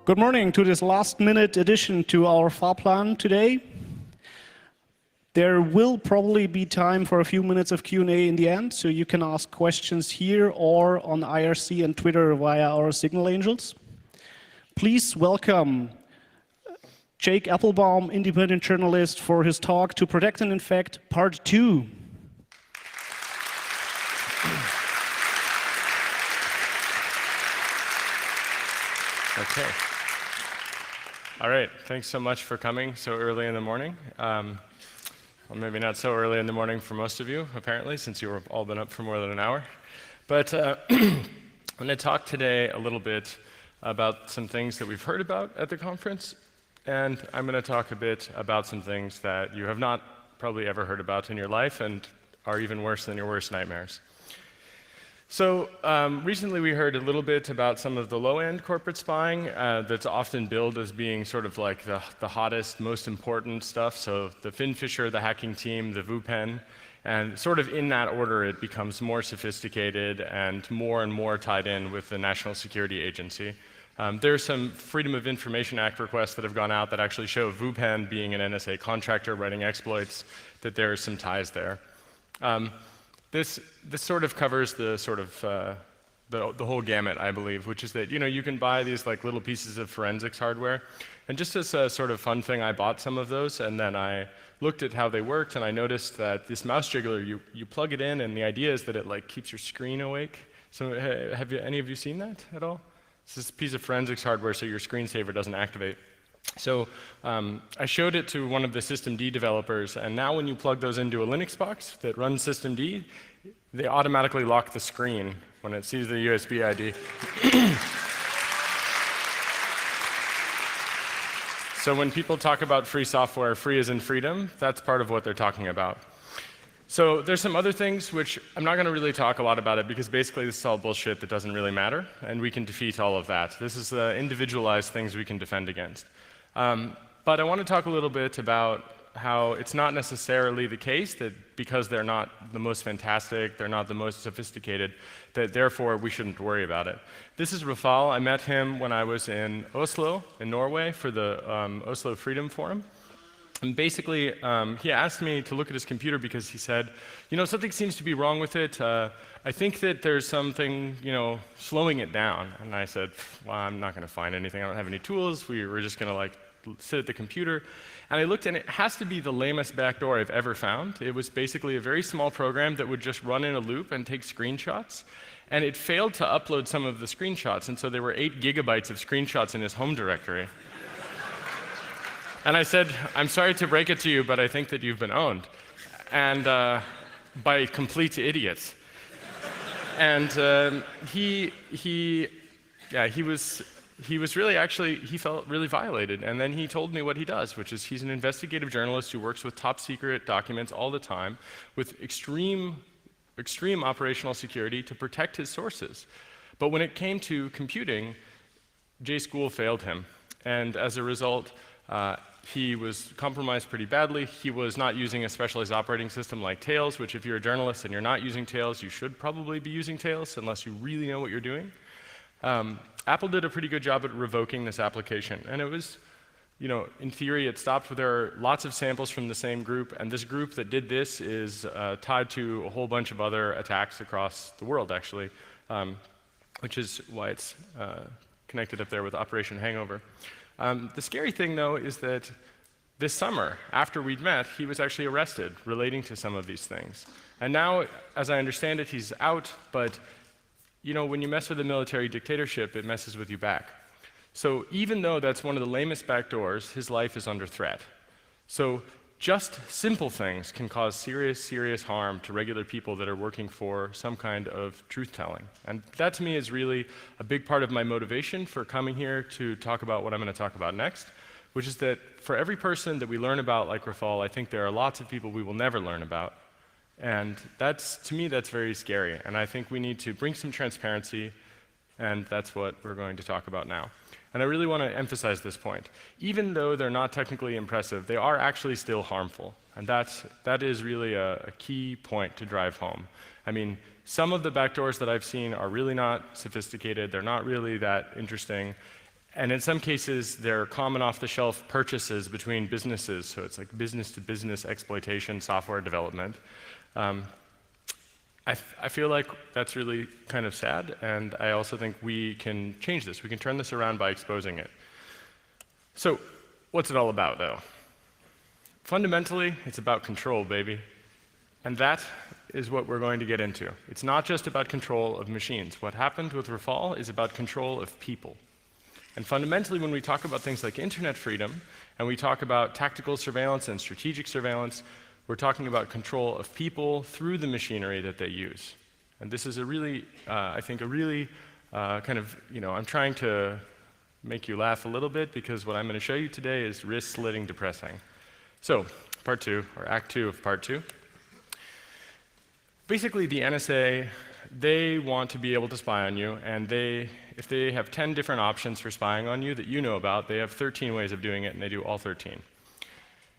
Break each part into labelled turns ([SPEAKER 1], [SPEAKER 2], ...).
[SPEAKER 1] Good morning to this last-minute addition to our Fahrplan today. There will probably be time for a few minutes of Q&A in the end, so you can ask questions here or on IRC and Twitter via our Signal Angels. Please welcome Jake Applebaum, independent journalist, for his talk To Protect and Infect, Part 2.
[SPEAKER 2] Okay. All right, thanks so much for coming so early in the morning. Well, maybe not so early in the morning for most of you, apparently, since you've all been up for more than an hour. But I'm going to talk today a little bit about some things that we've heard about at the conference, and I'm going to talk a bit about some things that you have not probably ever heard about in your life and are even worse than your worst nightmares. So recently we heard a little bit about some of the low-end corporate spying that's often billed as being sort of like the hottest, most important stuff. So the Finfisher, the hacking team, the VuPen, and sort of in that order it becomes more sophisticated and more tied in with the National Security Agency. There's some Freedom of Information Act requests that have gone out that actually show VuPen being an NSA contractor writing exploits, that there are some ties there. This sort of covers the sort of the whole gamut, I believe, which is that you can buy these like little pieces of forensics hardware, and just as a sort of fun thing, I bought some of those, and then I looked at how they worked, and I noticed that this mouse jiggler, you plug it in, and the idea is that it like keeps your screen awake. So have any of you seen that at all? It's this piece of forensics hardware so your screensaver doesn't activate. So I showed it to one of the systemd developers, and now when you plug those into a Linux box that runs systemd, they automatically lock the screen when it sees the USB ID. So when people talk about free software, free as in freedom, that's part of what they're talking about. So there's some other things which I'm not going to really talk a lot about it because basically this is all bullshit that doesn't really matter, and we can defeat all of that. This is the individualized things we can defend against. But I want to talk a little bit about how it's not necessarily the case that because they're not the most fantastic, they're not the most sophisticated, that therefore we shouldn't worry about it. This is Rafal. I met him when I was in Oslo, in Norway, for the Oslo Freedom Forum. And basically, he asked me to look at his computer because he said, something seems to be wrong with it. I think that there's something, slowing it down. And I said, well, I'm not going to find anything. I don't have any tools. We're just going to like sit at the computer. And I looked, and it has to be the lamest backdoor I've ever found. It was basically a very small program that would just run in a loop and take screenshots. And it failed to upload some of the screenshots, and so there were 8 gigabytes of screenshots in his home directory. And I said, I'm sorry to break it to you, but I think that you've been owned, and by complete idiots. And he was really he felt really violated. And then he told me what he does, which is he's an investigative journalist who works with top secret documents all the time with extreme operational security to protect his sources. But when it came to computing, JSchool failed him. And as a result, he was compromised pretty badly. He was not using a specialized operating system like Tails, which if you're a journalist and you're not using Tails, you should probably be using Tails unless you really know what you're doing. Apple did a pretty good job at revoking this application. And it was, in theory, it stopped. There are lots of samples from the same group. And this group that did this is tied to a whole bunch of other attacks across the world, actually, which is why it's connected up there with Operation Hangover. The scary thing, though, is that this summer, after we'd met, he was actually arrested relating to some of these things. And now, as I understand it, he's out, but when you mess with a military dictatorship, it messes with you back. So even though that's one of the lamest backdoors, his life is under threat. So just simple things can cause serious harm to regular people that are working for some kind of truth-telling. And that, to me, is really a big part of my motivation for coming here to talk about what I'm going to talk about next, which is that for every person that we learn about, like Rafal, I think there are lots of people we will never learn about. And to me, that's very scary. And I think we need to bring some transparency, and that's what we're going to talk about now. And I really want to emphasize this point. Even though they're not technically impressive, they are actually still harmful. And that is really a key point to drive home. I mean, some of the backdoors that I've seen are really not sophisticated. They're not really that interesting. And in some cases, they're common off-the-shelf purchases between businesses, so it's like business-to-business exploitation, software development. I feel like that's really kind of sad, and I also think we can change this. We can turn this around by exposing it. So, what's it all about, though? Fundamentally, it's about control, baby. And that is what we're going to get into. It's not just about control of machines. What happened with Rafal is about control of people. And fundamentally, when we talk about things like internet freedom, and we talk about tactical surveillance and strategic surveillance, we're talking about control of people through the machinery that they use. And this is a really, I think, a really kind of, I'm trying to make you laugh a little bit because what I'm going to show you today is wrist-slitting depressing. So, part 2, or act 2 of part 2. Basically, the NSA, they want to be able to spy on you, and if they have 10 different options for spying on you that you know about, they have 13 ways of doing it, and they do all 13.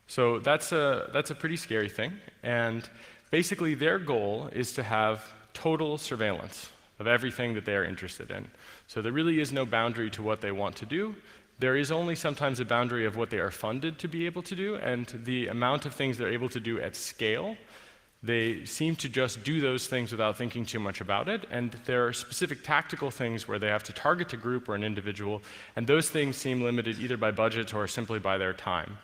[SPEAKER 2] So that's a pretty scary thing, and basically their goal is to have total surveillance of everything that they are interested in. So there really is no boundary to what they want to do. There is only sometimes a boundary of what they are funded to be able to do, and the amount of things they're able to do at scale. They seem to just do those things without thinking too much about it, and there are specific tactical things where they have to target a group or an individual, and those things seem limited either by budget or simply by their time.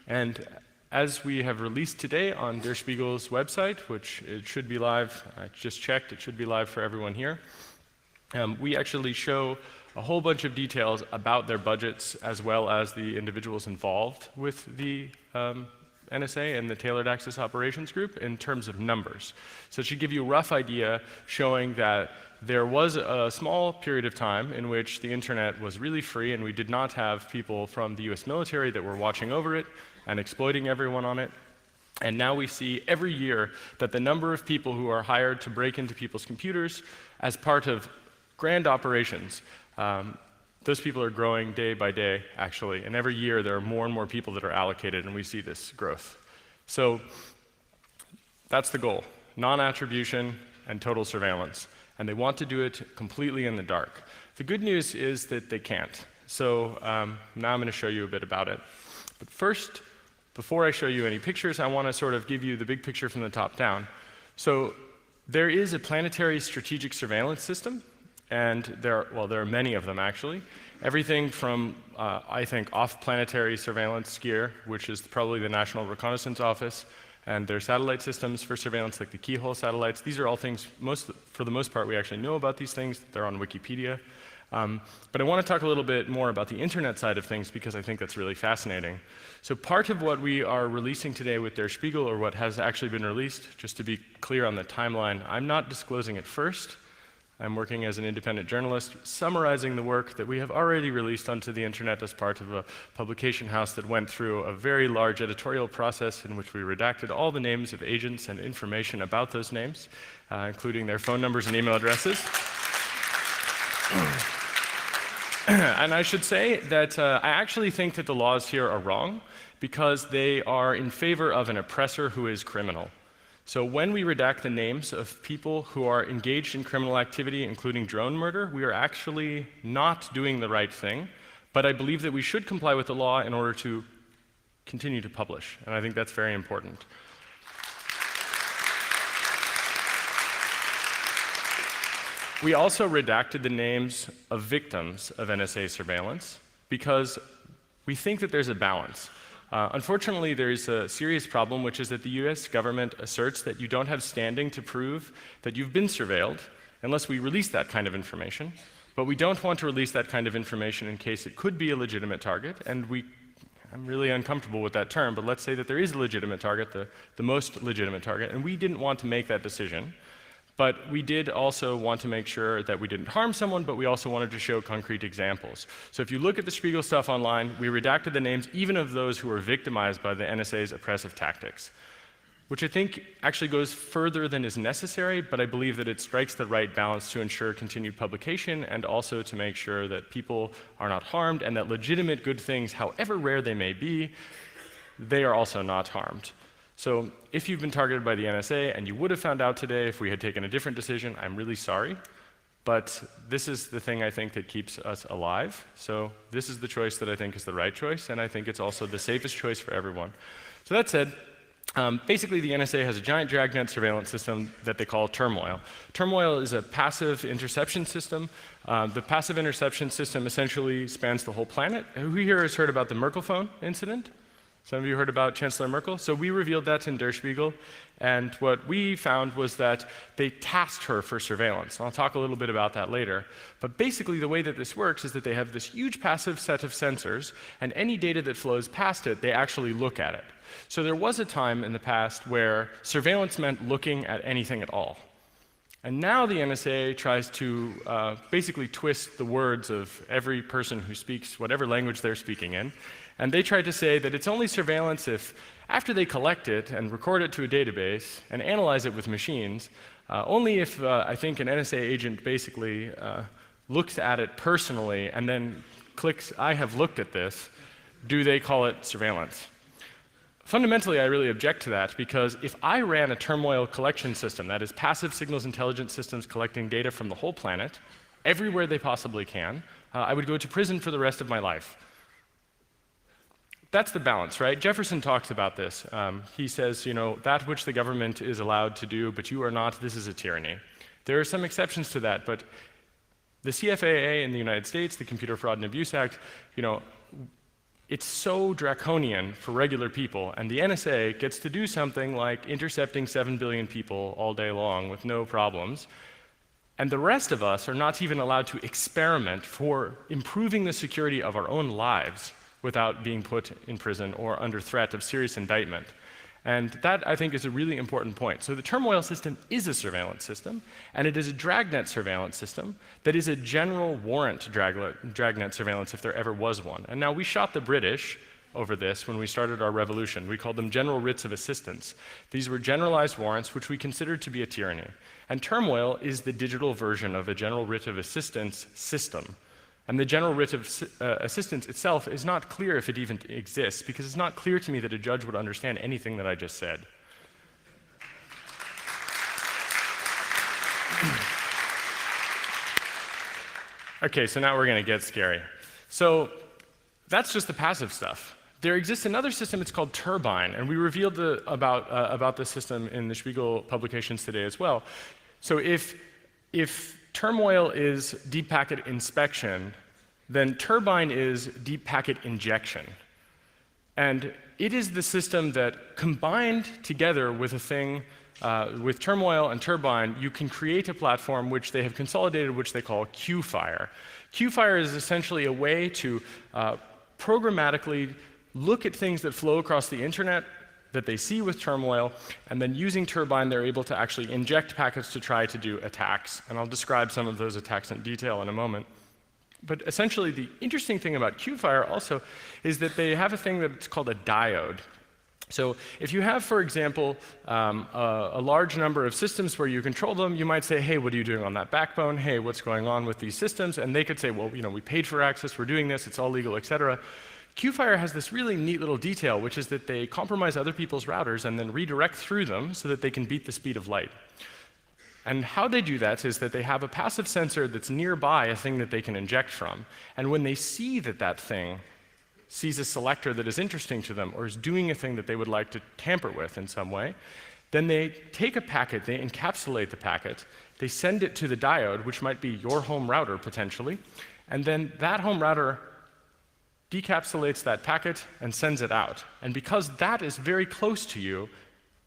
[SPEAKER 2] And as we have released today on Der Spiegel's website, which it should be live, I just checked, it should be live for everyone here, we actually show a whole bunch of details about their budgets as well as the individuals involved with the NSA and the Tailored Access Operations Group in terms of numbers. So it should give you a rough idea showing that there was a small period of time in which the internet was really free and we did not have people from the US military that were watching over it and exploiting everyone on it. And now we see every year that the number of people who are hired to break into people's computers as part of grand operations, those people are growing day by day, actually. And every year there are more and more people that are allocated, and we see this growth. So that's the goal, non-attribution and total surveillance. And they want to do it completely in the dark. The good news is that they can't. So now I'm going to show you a bit about it. But first, before I show you any pictures, I want to sort of give you the big picture from the top down. So there is a planetary strategic surveillance system, and there are many of them actually. Everything from, I think, off-planetary surveillance gear, which is probably the National Reconnaissance Office, and their satellite systems for surveillance, like the keyhole satellites. These are all things, for the most part, we actually know about these things. They're on Wikipedia. But I want to talk a little bit more about the internet side of things because I think that's really fascinating. So part of what we are releasing today with Der Spiegel, or what has actually been released, just to be clear on the timeline, I'm not disclosing it first. I'm working as an independent journalist, summarizing the work that we have already released onto the internet as part of a publication house that went through a very large editorial process in which we redacted all the names of agents and information about those names, including their phone numbers and email addresses. And I should say that I actually think that the laws here are wrong because they are in favor of an oppressor who is criminal. So when we redact the names of people who are engaged in criminal activity, including drone murder, we are actually not doing the right thing, but I believe that we should comply with the law in order to continue to publish, and I think that's very important. We also redacted the names of victims of NSA surveillance because we think that there's a balance. Unfortunately, there is a serious problem, which is that the US government asserts that you don't have standing to prove that you've been surveilled unless we release that kind of information. But we don't want to release that kind of information in case it could be a legitimate target, and I'm really uncomfortable with that term, but let's say that there is a legitimate target, the most legitimate target, and we didn't want to make that decision. But we did also want to make sure that we didn't harm someone, but we also wanted to show concrete examples. So if you look at the Spiegel stuff online, we redacted the names even of those who were victimized by the NSA's oppressive tactics, which I think actually goes further than is necessary, but I believe that it strikes the right balance to ensure continued publication and also to make sure that people are not harmed and that legitimate good things, however rare they may be, they are also not harmed. So if you've been targeted by the NSA and you would have found out today if we had taken a different decision, I'm really sorry. but this is the thing I think that keeps us alive. So this is the choice that I think is the right choice, and I think it's also the safest choice for everyone. So that said, basically the NSA has a giant dragnet surveillance system that they call Turmoil. Turmoil is a passive interception system. The passive interception system essentially spans the whole planet. Who here has heard about the Merkel phone incident? Some of you heard about Chancellor Merkel? So we revealed that in Der Spiegel, and what we found was that they tasked her for surveillance. And I'll talk a little bit about that later. But basically the way that this works is that they have this huge passive set of sensors, and any data that flows past it, they actually look at it. So there was a time in the past where surveillance meant looking at anything at all. And now the NSA tries to basically twist the words of every person who speaks whatever language they're speaking in. And they try to say that it's only surveillance if, after they collect it and record it to a database and analyze it with machines, only if I think an NSA agent basically looks at it personally and then clicks, I have looked at this, do they call it surveillance. Fundamentally, I really object to that, because if I ran a Turmoil collection system, that is passive signals intelligence systems collecting data from the whole planet, everywhere they possibly can, I would go to prison for the rest of my life. That's the balance, right? Jefferson talks about this. He says, you know, that which the government is allowed to do, but you are not, this is a tyranny. There are some exceptions to that, but the CFAA in the United States, the Computer Fraud and Abuse Act, you know, it's so draconian for regular people, and the NSA gets to do something like intercepting 7 billion people all day long with no problems, and the rest of us are not even allowed to experiment for improving the security of our own lives without being put in prison or under threat of serious indictment. And that, I think, is a really important point. So the Turmoil system is a surveillance system, and it is a dragnet surveillance system that is a general warrant dragnet surveillance if there ever was one. And now we shot the British over this when we started our revolution. We called them general writs of assistance. These were generalized warrants which we considered to be a tyranny. And Turmoil is the digital version of a general writ of assistance system. And the general writ of assistance itself is not clear if it even exists, because it's not clear to me that a judge would understand anything that I just said. Okay, so now we're going to get scary. So that's just the passive stuff. There exists another system, it's called Turbine, and we revealed about this system in the Spiegel publications today as well. So if Turmoil is deep packet inspection, then Turbine is deep packet injection. And it is the system that, combined together with a thing, with Turmoil and Turbine, you can create a platform which they have consolidated, which they call Qfire. Qfire is essentially a way to programmatically look at things that flow across the internet that they see with Turmoil, and then using Turbine, they're able to actually inject packets to try to do attacks. And I'll describe some of those attacks in detail in a moment. But essentially, the interesting thing about Qfire also is that they have a thing that's called a diode. So if you have, for example, a large number of systems where you control them, you might say, hey, what are you doing on that backbone? Hey, what's going on with these systems? And they could say, well, you know, we paid for access, we're doing this, it's all legal, et cetera. Qfire has this really neat little detail, which is that they compromise other people's routers and then redirect through them so that they can beat the speed of light. And how they do that is that they have a passive sensor that's nearby a thing that they can inject from. And when they see that that thing sees a selector that is interesting to them or is doing a thing that they would like to tamper with in some way, then they take a packet, they encapsulate the packet, they send it to the diode, which might be your home router potentially, and then that home router decapsulates that packet and sends it out. And because that is very close to you,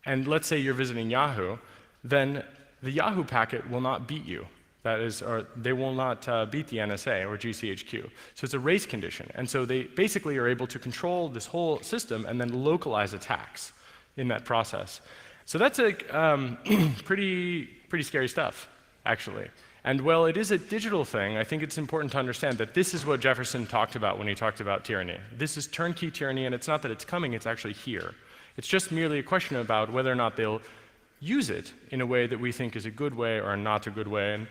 [SPEAKER 2] and let's say you're visiting Yahoo, then the Yahoo packet will not beat you. That is, or they will not beat the NSA or GCHQ. So it's a race condition. And so they basically are able to control this whole system and then localize attacks in that process. So that's a pretty scary stuff, actually. And while it is a digital thing, I think it's important to understand that this is what Jefferson talked about when he talked about tyranny. This is turnkey tyranny, and it's not that it's coming, it's actually here. It's just merely a question about whether or not they'll use it in a way that we think is a good way or not a good way. And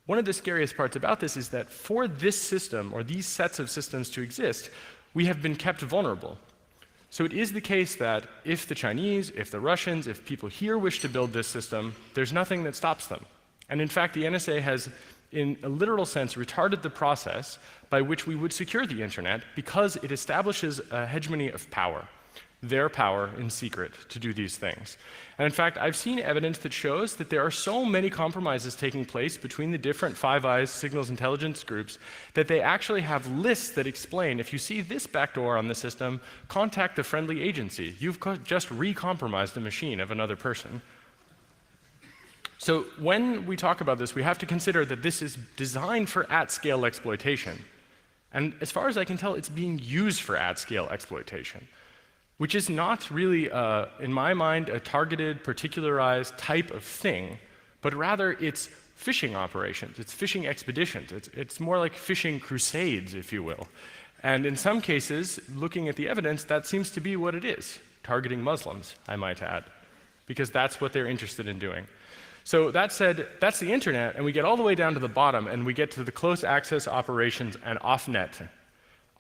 [SPEAKER 2] one of the scariest parts about this is that for this system, or these sets of systems to exist, we have been kept vulnerable. So it is the case that if the Chinese, if the Russians, if people here wish to build this system, there's nothing that stops them. And in fact, the NSA has in a literal sense, retarded the process by which we would secure the internet because it establishes a hegemony of power, their power in secret to do these things. And in fact, I've seen evidence that shows that there are so many compromises taking place between the different Five Eyes signals intelligence groups that they actually have lists that explain, if you see this backdoor on the system, contact the friendly agency. You've just re-compromised the machine of another person. So when we talk about this, we have to consider that this is designed for at-scale exploitation. And as far as I can tell, it's being used for at-scale exploitation, which is not really, in my mind, a targeted, particularized type of thing, but rather it's phishing operations, it's phishing expeditions, it's more like phishing crusades, if you will. And in some cases, looking at the evidence, that seems to be what it is, targeting Muslims, I might add, because that's what they're interested in doing. So that said, that's the internet, and we get all the way down to the bottom, and we get to the close access operations and off-net.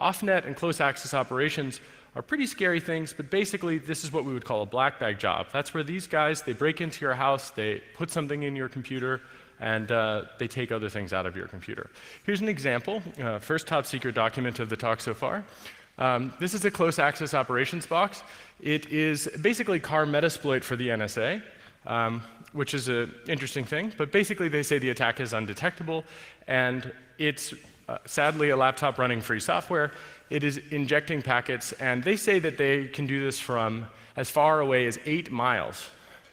[SPEAKER 2] Off-net and close access operations are pretty scary things, but basically this is what we would call a black bag job. That's where these guys, they break into your house, they put something in your computer, and they take other things out of your computer. Here's an example, first top secret document of the talk so far. This is a close access operations box. It is basically car metasploit for the NSA. Which is an interesting thing, but basically they say the attack is undetectable, and it's sadly a laptop running free software. It is injecting packets, and they say that they can do this from as far away as 8 miles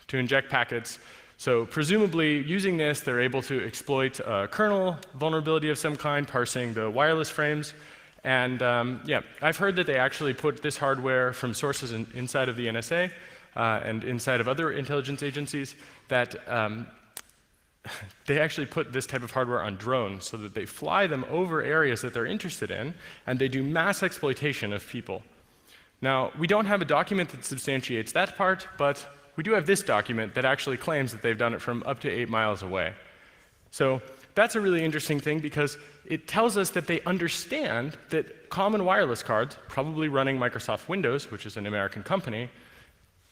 [SPEAKER 2] to inject packets. So presumably using this, they're able to exploit a kernel vulnerability of some kind, parsing the wireless frames. And yeah, I've heard that they actually put this hardware from sources inside of the NSA and inside of other intelligence agencies, that they actually put this type of hardware on drones so that they fly them over areas that they're interested in, and they do mass exploitation of people. Now, we don't have a document that substantiates that part, but we do have this document that actually claims that they've done it from up to 8 miles away. So that's a really interesting thing because it tells us that they understand that common wireless cards, probably running Microsoft Windows, which is an American company,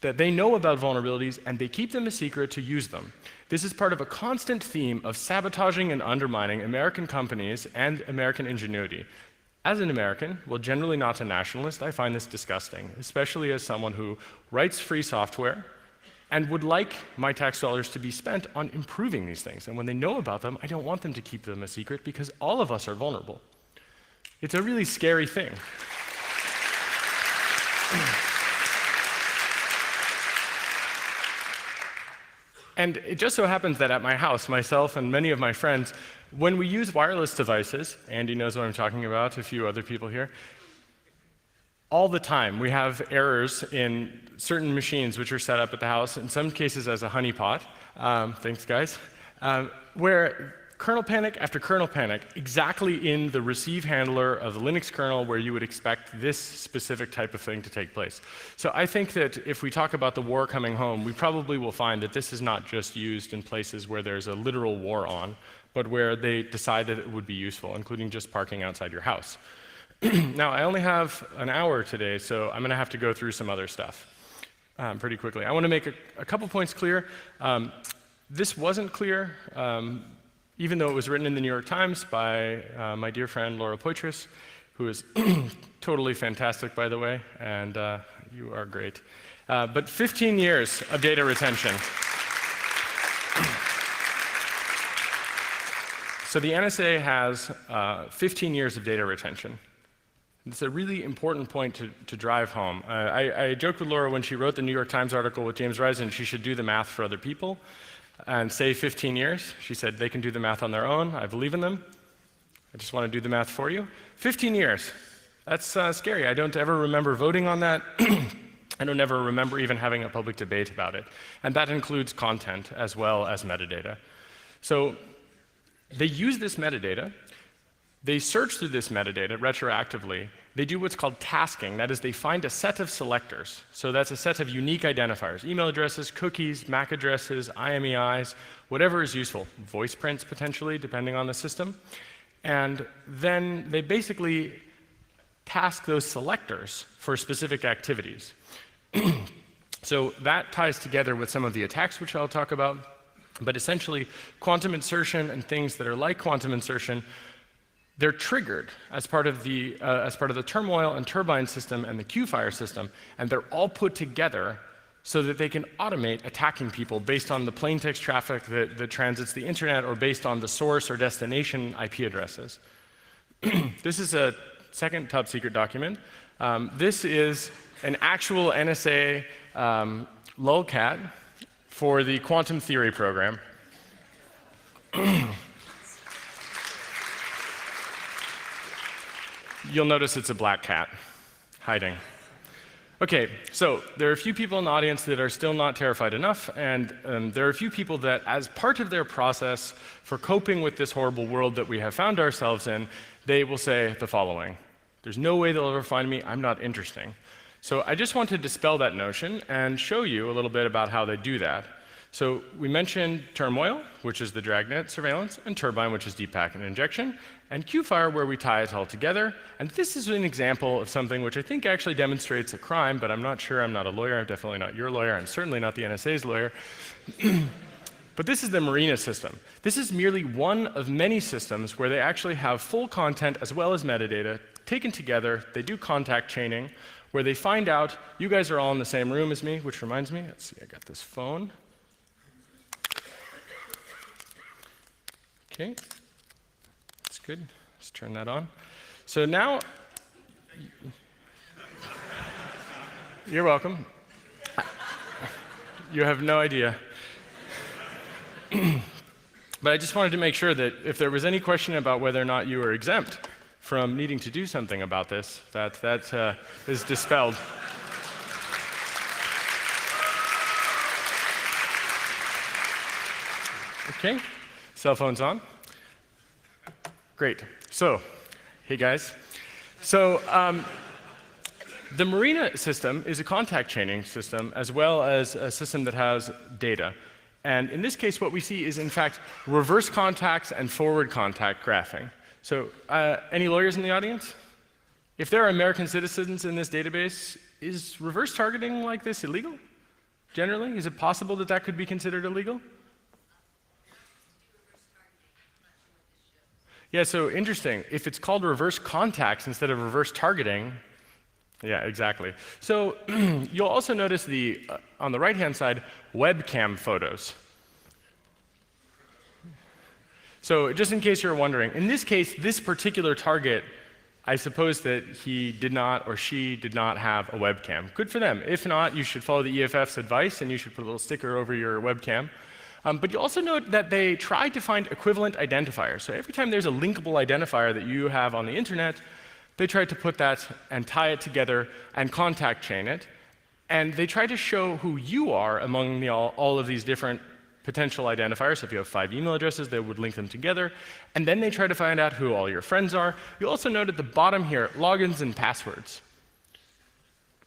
[SPEAKER 2] that they know about vulnerabilities and they keep them a secret to use them. This is part of a constant theme of sabotaging and undermining American companies and American ingenuity. As an American, well, generally not a nationalist, I find this disgusting, especially as someone who writes free software and would like my tax dollars to be spent on improving these things. And when they know about them, I don't want them to keep them a secret because all of us are vulnerable. It's a really scary thing. And it just so happens that at my house, myself and many of my friends, when we use wireless devices, Andy knows what I'm talking about, a few other people here, all the time we have errors in certain machines which are set up at the house, in some cases as a honeypot, thanks guys, where kernel panic after kernel panic, exactly in the receive handler of the Linux kernel where you would expect this specific type of thing to take place. So I think that if we talk about the war coming home, we probably will find that this is not just used in places where there's a literal war on, but where they decide that it would be useful, including just parking outside your house. Now, I only have an hour today, so I'm going to have to go through some other stuff pretty quickly. I want to make a couple points clear. This wasn't clear. Even though it was written in the New York Times by my dear friend Laura Poitras, who is totally fantastic, by the way, and you are great. But 15 years of data retention. So the NSA has 15 years of data retention. It's a really important point to drive home. I joked with Laura when she wrote the New York Times article with James Risen, she should do the math for other people and say 15 years. She said they can do the math on their own. I believe in them. I just want to do the math for you. 15 years. That's scary. I don't ever remember voting on that. I don't ever remember even having a public debate about it. And that includes content as well as metadata. So they use this metadata. They search through this metadata retroactively. They do what's called tasking. That is, they find a set of selectors. So that's a set of unique identifiers, email addresses, cookies, MAC addresses, IMEIs, whatever is useful, voice prints potentially, depending on the system. And then they basically task those selectors for specific activities. So that ties together with some of the attacks which I'll talk about. But essentially, quantum insertion and things that are like quantum insertion, they're triggered as part of the turmoil and turbine system and the Q-fire system, and they're all put together so that they can automate attacking people based on the plain text traffic that transits the internet, or based on the source or destination IP addresses. This is a second top secret document. This is an actual NSA lolcat for the quantum theory program. You'll notice it's a black cat hiding. Okay, so there are a few people in the audience that are still not terrified enough, and there are a few people that, as part of their process for coping with this horrible world that we have found ourselves in, they will say the following: there's no way they'll ever find me, I'm not interesting. So I just want to dispel that notion and show you a little bit about how they do that. So we mentioned turmoil, which is the dragnet surveillance, and turbine, which is deep packet injection, and Q-fire, where we tie it all together. And this is an example of something which I think actually demonstrates a crime, but I'm not sure. I'm not a lawyer. I'm definitely not your lawyer. I'm certainly not the NSA's lawyer. But this is the Marina system. This is merely one of many systems where they actually have full content as well as metadata taken together. They do contact chaining, where they find out you guys are all in the same room as me, which reminds me, let's see, I got this phone. Okay, that's good. Let's turn that on. So now, you're welcome. You have no idea. But I just wanted to make sure that if there was any question about whether or not you were exempt from needing to do something about this, that is dispelled. Okay, cell phone's on. Great. So, hey guys. So, the Marina system is a contact chaining system as well as a system that has data. And in this case, what we see is, in fact, reverse contacts and forward contact graphing. So, any lawyers in the audience? If there are American citizens in this database, is reverse targeting like this illegal? Generally, is it possible that that could be considered illegal? Yeah, so interesting. If it's called reverse contacts instead of reverse targeting, yeah, exactly. So you'll also notice on the right-hand side, webcam photos. So just in case you're wondering, in this case, this particular target, I suppose that he did not or she did not have a webcam. Good for them. If not, you should follow the EFF's advice and you should put a little sticker over your webcam. But you also note that they tried to find equivalent identifiers. So every time there's a linkable identifier that you have on the internet, they tried to put that and tie it together and contact chain it. And they tried to show who you are among all of these different potential identifiers. So if you have 5 email addresses, they would link them together. And then they try to find out who all your friends are. You also note at the bottom here, logins and passwords.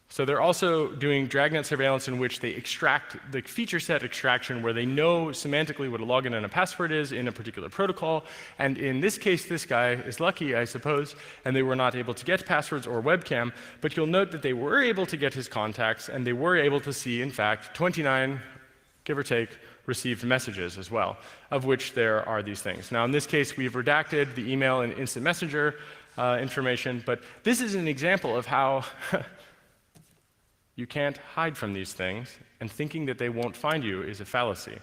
[SPEAKER 2] So they're also doing dragnet surveillance in which they extract the feature set extraction where they know semantically what a login and a password is in a particular protocol. And in this case, this guy is lucky, I suppose, and they were not able to get passwords or webcam. But you'll note that they were able to get his contacts, and they were able to see, in fact, 29, give or take, received messages as well, of which there are these things. Now, in this case, we've redacted the email and instant messenger information, but this is an example of how you can't hide from these things, and thinking that they won't find you is a fallacy.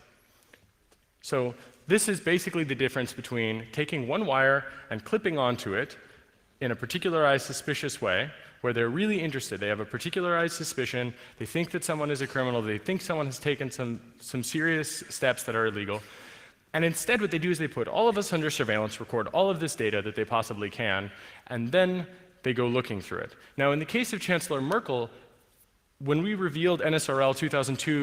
[SPEAKER 2] So this is basically the difference between taking one wire and clipping onto it in a particularized suspicious way, where they're really interested. They have a particularized suspicion. They think that someone is a criminal. They think someone has taken some serious steps that are illegal. And instead, what they do is they put all of us under surveillance, record all of this data that they possibly can, and then they go looking through it. Now, in the case of Chancellor Merkel, when we revealed NSRL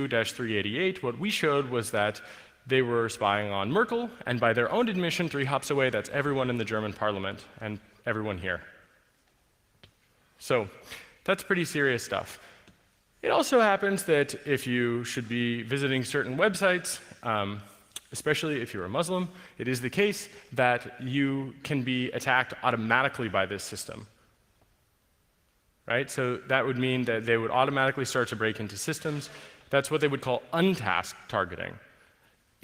[SPEAKER 2] 2002-388, what we showed was that they were spying on Merkel, and by their own admission, 3 hops away, that's everyone in the German parliament and everyone here. So that's pretty serious stuff. It also happens that if you should be visiting certain websites, especially if you're a Muslim, it is the case that you can be attacked automatically by this system. Right? So that would mean that they would automatically start to break into systems. That's what they would call untasked targeting.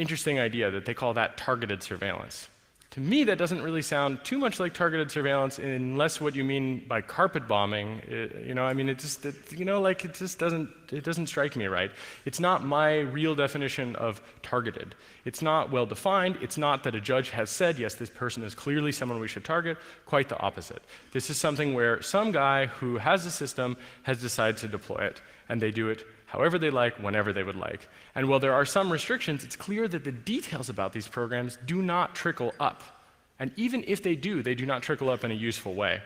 [SPEAKER 2] interesting idea that they call that targeted surveillance. To me, that doesn't really sound too much like targeted surveillance unless what you mean by carpet bombing, it just doesn't strike me right. It's not my real definition of targeted. It's not well defined. It's not that a judge has said, yes, this person is clearly someone we should target. Quite the opposite. This is something where some guy who has a system has decided to deploy it, and they do it however they like, whenever they would like. And while there are some restrictions, it's clear that the details about these programs do not trickle up. And even if they do not trickle up in a useful way.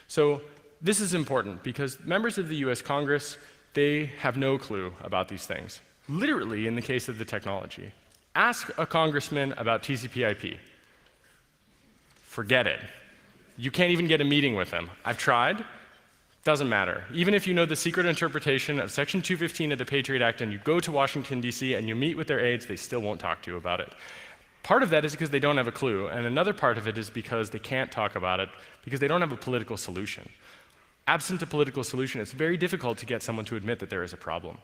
[SPEAKER 2] So this is important because members of the US Congress, they have no clue about these things. Literally, in the case of the technology. Ask a congressman about TCP/IP. Forget it. You can't even get a meeting with them. I've tried. Doesn't matter. Even if you know the secret interpretation of Section 215 of the Patriot Act and you go to Washington, D.C., and you meet with their aides, they still won't talk to you about it. Part of that is because they don't have a clue, and another part of it is because they can't talk about it because they don't have a political solution. Absent a political solution, it's very difficult to get someone to admit that there is a problem.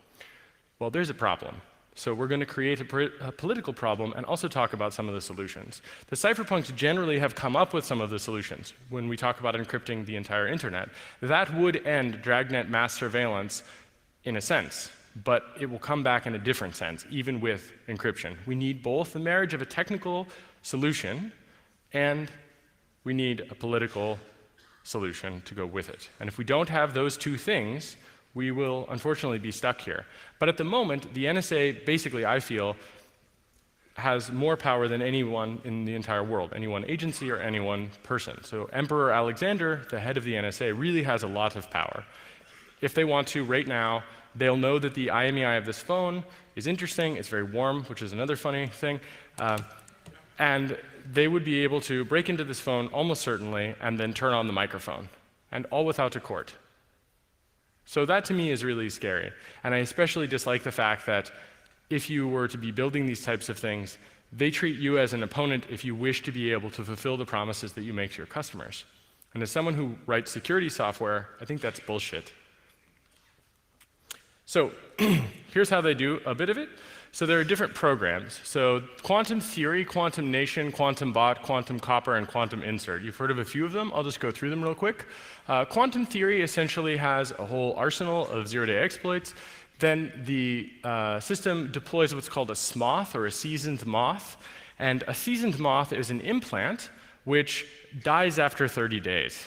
[SPEAKER 2] Well, there's a problem. So we're going to create a political problem and also talk about some of the solutions. The cypherpunks generally have come up with some of the solutions when we talk about encrypting the entire internet. That would end dragnet mass surveillance in a sense, but it will come back in a different sense, even with encryption. We need both the marriage of a technical solution and we need a political solution to go with it. And if we don't have those two things, we will unfortunately be stuck here. But at the moment, the NSA, basically, I feel, has more power than anyone in the entire world, any one agency or any one person. So Emperor Alexander, the head of the NSA, really has a lot of power. If they want to, right now, they'll know that the IMEI of this phone is interesting, it's very warm, which is another funny thing, and they would be able to break into this phone almost certainly and then turn on the microphone, and all without a court. So that to me is really scary, and I especially dislike the fact that if you were to be building these types of things, they treat you as an opponent if you wish to be able to fulfill the promises that you make to your customers. And as someone who writes security software, I think that's bullshit. So here's how they do a bit of it. So there are different programs. So Quantum Theory, Quantum Nation, Quantum Bot, Quantum Copper, and Quantum Insert. You've heard of a few of them. I'll just go through them real quick. Quantum Theory essentially has a whole arsenal of zero-day exploits. Then the system deploys what's called a SMOTH, or a seasoned moth. And a seasoned moth is an implant which dies after 30 days.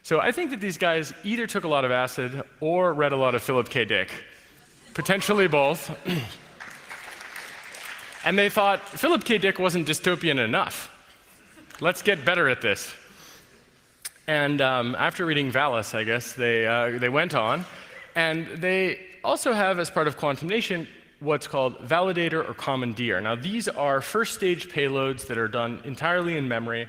[SPEAKER 2] So I think that these guys either took a lot of acid or read a lot of Philip K. Dick. Potentially both. And they thought, Philip K. Dick wasn't dystopian enough. Let's get better at this. And after reading Valis, I guess, they went on. And they also have, as part of Quantum Nation, what's called validator or commandeer. Now, these are first-stage payloads that are done entirely in memory.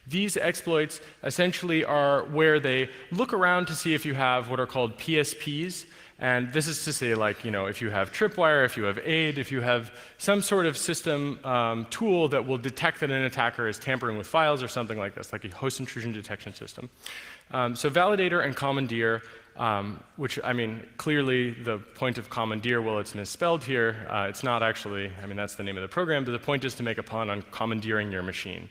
[SPEAKER 2] These exploits essentially are where they look around to see if you have what are called PSPs. And this is to say, like, if you have tripwire, if you have AID, if you have some sort of system tool that will detect that an attacker is tampering with files or something like this, like a host intrusion detection system. So validator and commandeer, which, clearly the point of commandeer, well, it's misspelled here. It's not actually, that's the name of the program, but the point is to make a pun on commandeering your machine.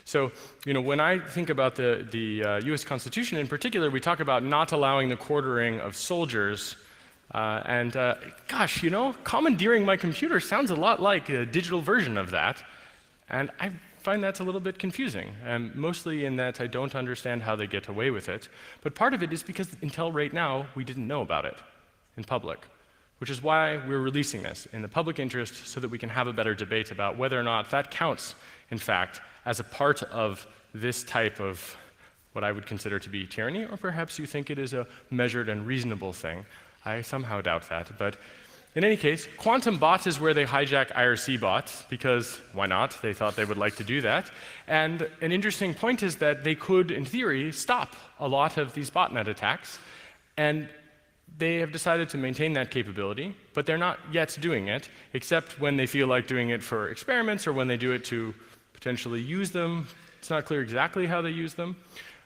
[SPEAKER 2] So, when I think about the US Constitution in particular, we talk about not allowing the quartering of soldiers. Gosh, commandeering my computer sounds a lot like a digital version of that. And I find that's a little bit confusing, and mostly in that I don't understand how they get away with it. But part of it is because until right now, we didn't know about it in public, which is why we're releasing this in the public interest so that we can have a better debate about whether or not that counts, in fact, as a part of this type of what I would consider to be tyranny, or perhaps you think it is a measured and reasonable thing. I somehow doubt that, but in any case, Quantum Bot is where they hijack IRC bots, because why not? They thought they would like to do that. And an interesting point is that they could, in theory, stop a lot of these botnet attacks, and they have decided to maintain that capability, but they're not yet doing it, except when they feel like doing it for experiments or when they do it to potentially use them. It's not clear exactly how they use them,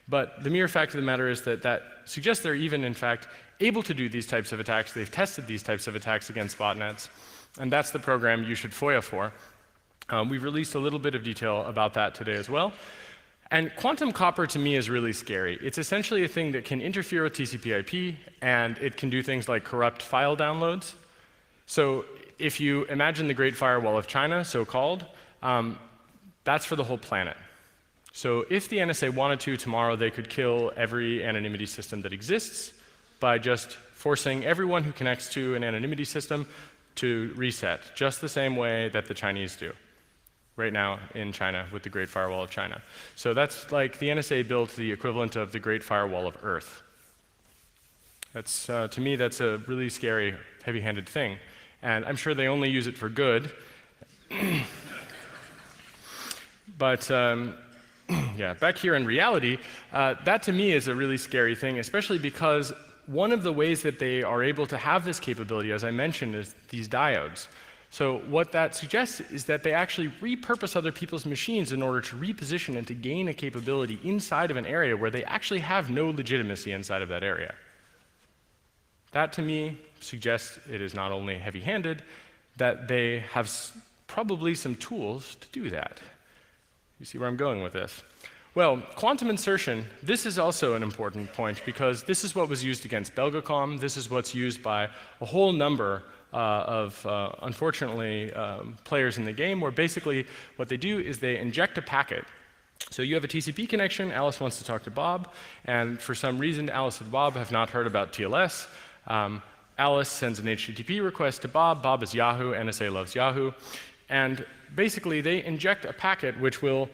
[SPEAKER 2] but the mere fact of the matter is that that suggests they're even, in fact, able to do these types of attacks. They've tested these types of attacks against botnets, and that's the program you should FOIA for. We've released a little bit of detail about that today as well. And quantum copper to me is really scary. It's essentially a thing that can interfere with TCP/IP, and it can do things like corrupt file downloads. So if you imagine the Great Firewall of China, so-called, that's for the whole planet. So if the NSA wanted to, tomorrow they could kill every anonymity system that exists by just forcing everyone who connects to an anonymity system to reset, just the same way that the Chinese do right now in China with the Great Firewall of China. So that's like the NSA built the equivalent of the Great Firewall of Earth. That's, to me, that's a really scary, heavy-handed thing. And I'm sure they only use it for good. But yeah, back here in reality, that to me is a really scary thing, especially because one of the ways that they are able to have this capability, as I mentioned, is these diodes. So what that suggests is that they actually repurpose other people's machines in order to reposition and to gain a capability inside of an area where they actually have no legitimacy inside of that area. That, to me, suggests it is not only heavy-handed, that they have probably some tools to do that. You see where I'm going with this? Well, quantum insertion, this is also an important point because this is what was used against Belgacom. This is what's used by a whole number unfortunately, players in the game, where basically what they do is they inject a packet. So you have a TCP connection, Alice wants to talk to Bob, and for some reason Alice and Bob have not heard about TLS. Alice sends an HTTP request to Bob, Bob is Yahoo, NSA loves Yahoo, and basically they inject a packet which will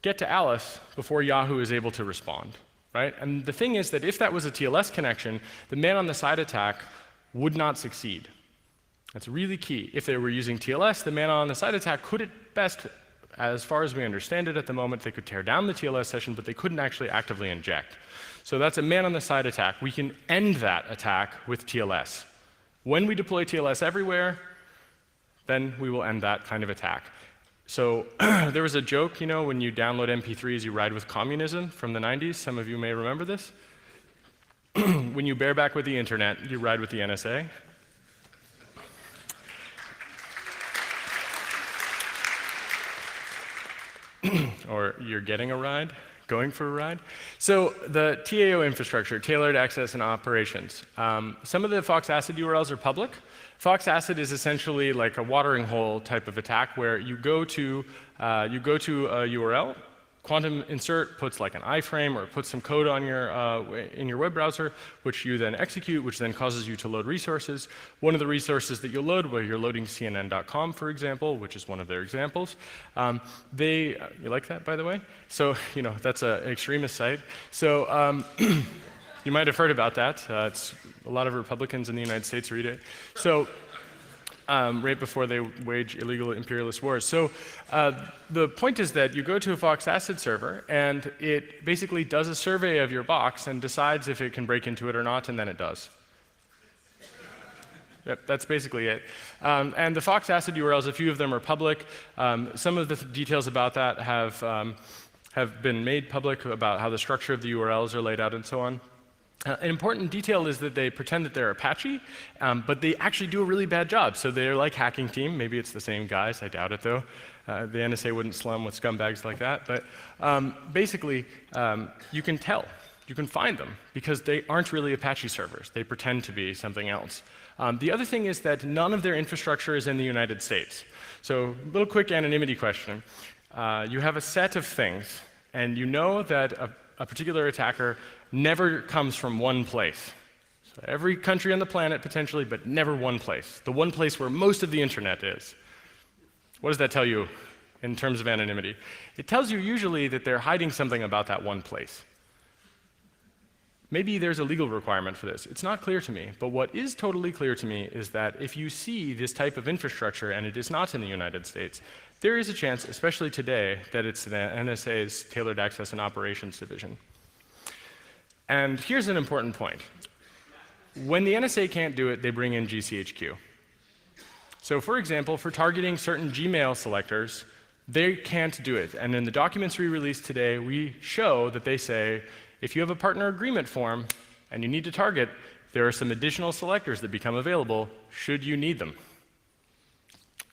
[SPEAKER 2] get to Alice before Yahoo is able to respond, right? And the thing is that if that was a TLS connection, the man-on-the-side attack would not succeed. That's really key. If they were using TLS, the man-on-the-side attack could at best, as far as we understand it at the moment, they could tear down the TLS session, but they couldn't actually actively inject. So that's a man-on-the-side attack. We can end that attack with TLS. When we deploy TLS everywhere, then we will end that kind of attack. So there was a joke, you know, when you download MP3s, you ride with communism from the 90s. Some of you may remember this. When you bareback with the internet, you ride with the NSA. Or you're getting a ride, going for a ride. So the TAO infrastructure, tailored access and operations. Some of the Fox ACID URLs are public. Fox ACID is essentially like a watering hole type of attack where you go to a URL, Quantum Insert puts like an iframe or puts some code on your, in your web browser, which you then execute, which then causes you to load resources. One of the resources that you'll load, where you're loading CNN.com, for example, which is one of their examples. You like that, by the way? So, you know, that's an extremist site. So, you might have heard about that. It's a lot of Republicans in the United States read it. So, right before they wage illegal imperialist wars. So the point is that you go to a Fox ACID server, and it basically does a survey of your box and decides if it can break into it or not, and then it does. Yep, that's basically it. And the Fox ACID URLs, a few of them are public. Some of the details about that have been made public about how the structure of the URLs are laid out and so on. An important detail is that they pretend that they're Apache, but they actually do a really bad job. So they're like Hacking Team. Maybe it's the same guys. I doubt it, though. The NSA wouldn't slum with scumbags like that. But basically, you can tell. You can find them because they aren't really Apache servers. They pretend to be something else. The other thing is that none of their infrastructure is in the United States. So a little quick anonymity question. You have a set of things, and you know that a particular attacker never comes from one place. So every country on the planet, potentially, but never one place. The one place where most of the internet is. What does that tell you in terms of anonymity? It tells you usually that they're hiding something about that one place. Maybe there's a legal requirement for this. It's not clear to me. But what is totally clear to me is that if you see this type of infrastructure and it is not in the United States, there is a chance, especially today, that it's the NSA's Tailored Access and Operations Division. And here's an important point. When the NSA can't do it, they bring in GCHQ. So for example, for targeting certain Gmail selectors, they can't do it. And in the documents we released today, we show that they say, if you have a partner agreement form and you need to target, there are some additional selectors that become available should you need them.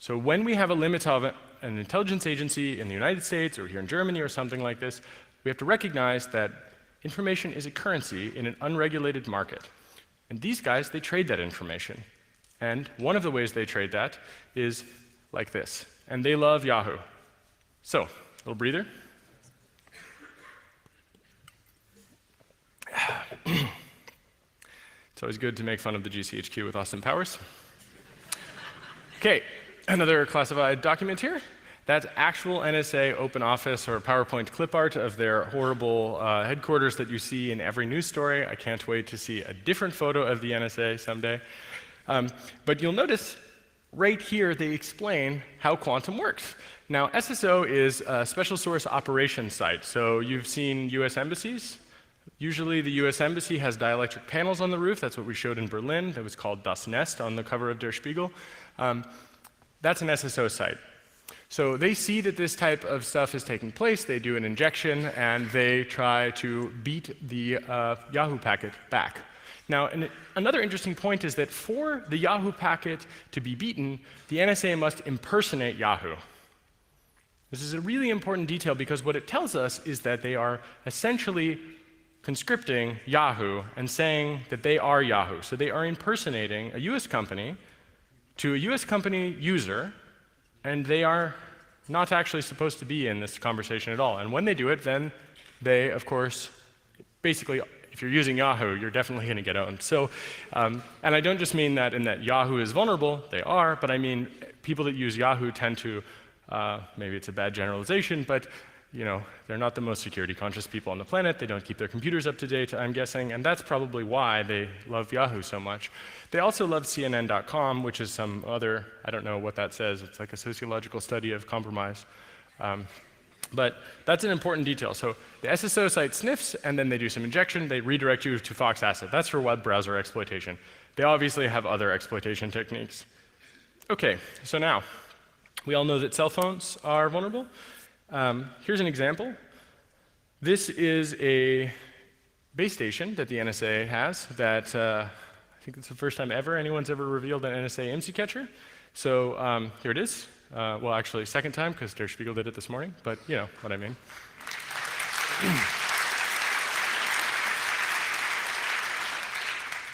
[SPEAKER 2] So when we have a limit of an intelligence agency in the United States or here in Germany or something like this, we have to recognize that information is a currency in an unregulated market. And these guys, they trade that information. And one of the ways they trade that is like this. And they love Yahoo. So, little breather. It's always good to make fun of the GCHQ with Austin Powers. Okay, another classified document here. That's actual NSA open office or PowerPoint clip art of their horrible headquarters that you see in every news story. I can't wait to see a different photo of the NSA someday. But you'll notice right here they explain how quantum works. Now, SSO is a special source operations site. So you've seen US embassies. Usually the US Embassy has dielectric panels on the roof. That's what we showed in Berlin. That was called Das Nest on the cover of Der Spiegel. That's an SSO site. So they see that this type of stuff is taking place, they do an injection, and they try to beat the Yahoo packet back. Now, another interesting point is that for the Yahoo packet to be beaten, the NSA must impersonate Yahoo. This is a really important detail because what it tells us is that they are essentially conscripting Yahoo and saying that they are Yahoo. So they are impersonating a US company to a US company user, and they are not actually supposed to be in this conversation at all. And when they do it, then they, of course, basically, if you're using Yahoo, you're definitely going to get owned. So, and I don't just mean that in that Yahoo is vulnerable, they are, but I mean people that use Yahoo tend to, maybe it's a bad generalization, but you know, they're not the most security conscious people on the planet. They don't keep their computers up to date, I'm guessing, and that's probably why they love Yahoo so much. They also love CNN.com, which is some other, I don't know what that says. It's like a sociological study of compromise. But that's an important detail. So the SSO site sniffs, and then they do some injection. They redirect you to Fox Asset. That's for web browser exploitation. They obviously have other exploitation techniques. OK, so now, we all know that cell phones are vulnerable. Here's an example. This is a base station that the NSA has that I think it's the first time ever anyone's ever revealed an NSA IMSI catcher. So here it is. Well, actually, second time, because Der Spiegel did it this morning, but you know what I mean.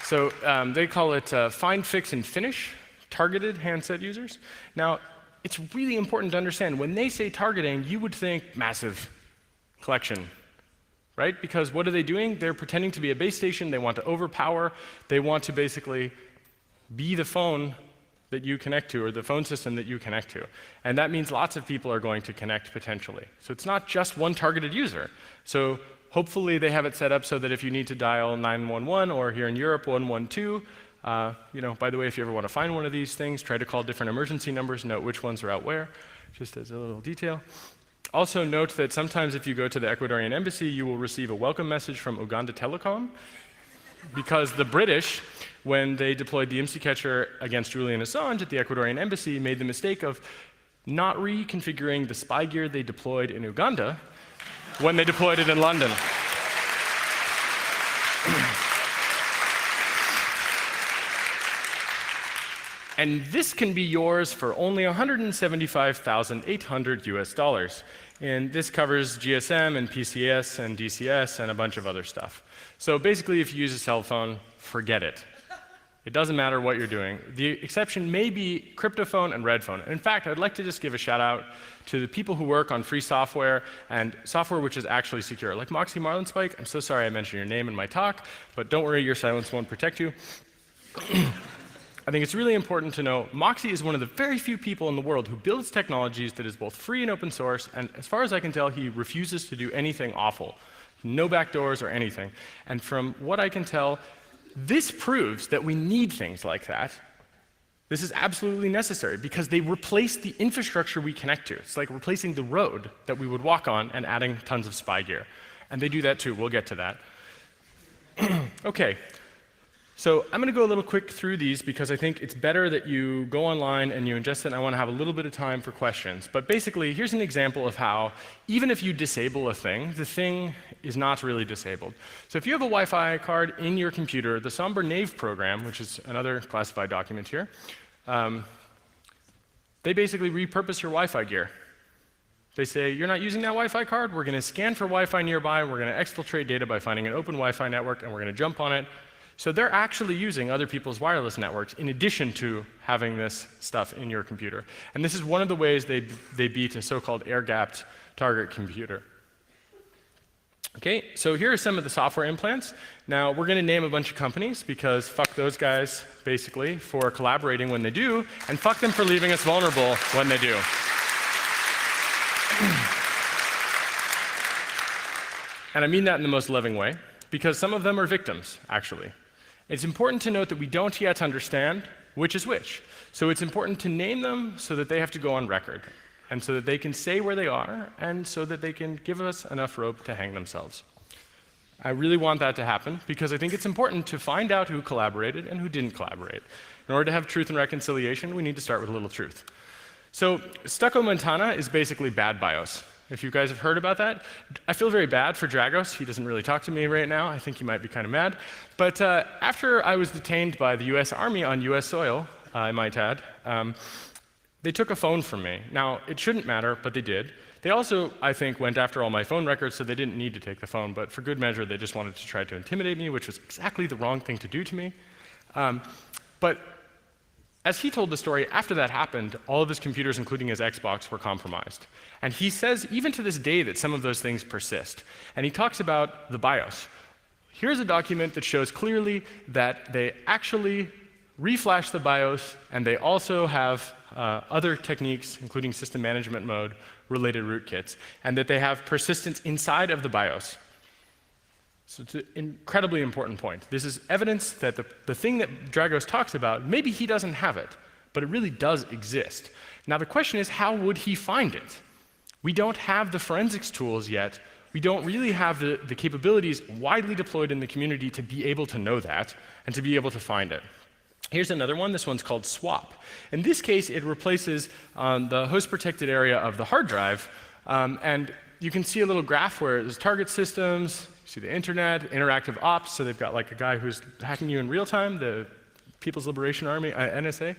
[SPEAKER 2] So they call it find, fix, and finish targeted handset users. Now, it's really important to understand, when they say targeting, you would think massive collection, right? Because what are they doing? They're pretending to be a base station. They want to overpower. They want to basically be the phone that you connect to, or the phone system that you connect to. And that means lots of people are going to connect potentially. So it's not just one targeted user. So hopefully they have it set up so that if you need to dial 911, or here in Europe, 112, you know, by the way, if you ever want to find one of these things, try to call different emergency numbers, note which ones are out where, just as a little detail. Also note that sometimes if you go to the Ecuadorian embassy, you will receive a welcome message from Uganda Telecom, because the British, when they deployed the IMSI catcher against Julian Assange at the Ecuadorian embassy, made the mistake of not reconfiguring the spy gear they deployed in Uganda when they deployed it in London. And this can be yours for only $175,800 US. And this covers GSM and PCS and DCS and a bunch of other stuff. So basically, if you use a cell phone, forget it. It doesn't matter what you're doing. The exception may be cryptophone and redphone. In fact, I'd like to just give a shout out to the people who work on free software and software which is actually secure. Like Moxie Marlinspike, I'm so sorry I mentioned your name in my talk, but don't worry, your silence won't protect you. I think it's really important to know Moxie is one of the very few people in the world who builds technologies that is both free and open source, and as far as I can tell, he refuses to do anything awful. No backdoors or anything. And from what I can tell, this proves that we need things like that. This is absolutely necessary because they replace the infrastructure we connect to. It's like replacing the road that we would walk on and adding tons of spy gear. And they do that too. We'll get to that. Okay. So I'm going to go a little quick through these because I think it's better that you go online and you ingest it, and I want to have a little bit of time for questions. But basically, here's an example of how, even if you disable a thing, the thing is not really disabled. So if you have a Wi-Fi card in your computer, the Somber Knave program, which is another classified document here, They basically repurpose your Wi-Fi gear. They say, you're not using that Wi-Fi card, we're going to scan for Wi-Fi nearby, we're going to exfiltrate data by finding an open Wi-Fi network, and we're going to jump on it. So they're actually using other people's wireless networks in addition to having this stuff in your computer. And this is one of the ways they beat a so-called air-gapped target computer. Okay, so here are some of the software implants. Now, we're going to name a bunch of companies because fuck those guys, basically, for collaborating when they do, and fuck them for leaving us vulnerable when they do. And I mean that in the most loving way, because some of them are victims, actually. It's important to note that we don't yet understand which is which. So it's important to name them so that they have to go on record, and so that they can say where they are, and so that they can give us enough rope to hang themselves. I really want that to happen, because I think it's important to find out who collaborated and who didn't collaborate. In order to have truth and reconciliation, we need to start with a little truth. So Stucco Montana is basically bad BIOS. If you guys have heard about that, I feel very bad for Dragos. He doesn't really talk to me right now. I think he might be kind of mad. But after I was detained by the US Army on US soil, I might add, they took a phone from me. Now, it shouldn't matter, but they did. They also, I think, went after all my phone records, so they didn't need to take the phone. But for good measure, they just wanted to try to intimidate me, which was exactly the wrong thing to do to me. But as he told the story, after that happened, all of his computers, including his Xbox, were compromised. And he says, even to this day, that some of those things persist. And he talks about the BIOS. Here's a document that shows clearly that they actually reflash the BIOS, and they also have other techniques, including system management mode, related rootkits, and that they have persistence inside of the BIOS. So it's an incredibly important point. This is evidence that the thing that Dragos talks about, maybe he doesn't have it, but it really does exist. Now the question is, how would he find it? We don't have the forensics tools yet. We don't really have the capabilities widely deployed in the community to be able to know that and to be able to find it. Here's another one. This one's called swap. In this case, it replaces the host-protected area of the hard drive, and you can see a little graph where there's target systems, you see the internet, interactive ops, so they've got like a guy who's hacking you in real time, the People's Liberation Army, NSA,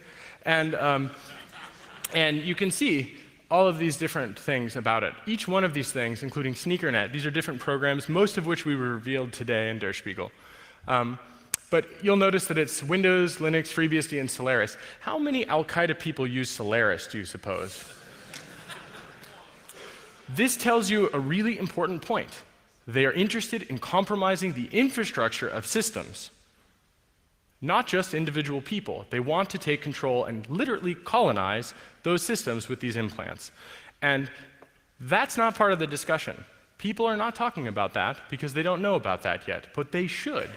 [SPEAKER 2] and you can see all of these different things about it. Each one of these things, including SneakerNet, these are different programs, most of which we revealed today in Der Spiegel. But you'll notice that it's Windows, Linux, FreeBSD, and Solaris. How many Al-Qaeda people use Solaris, do you suppose? This tells you a really important point. They are interested in compromising the infrastructure of systems, not just individual people. They want to take control and literally colonize those systems with these implants. And that's not part of the discussion. People are not talking about that because they don't know about that yet, but they should.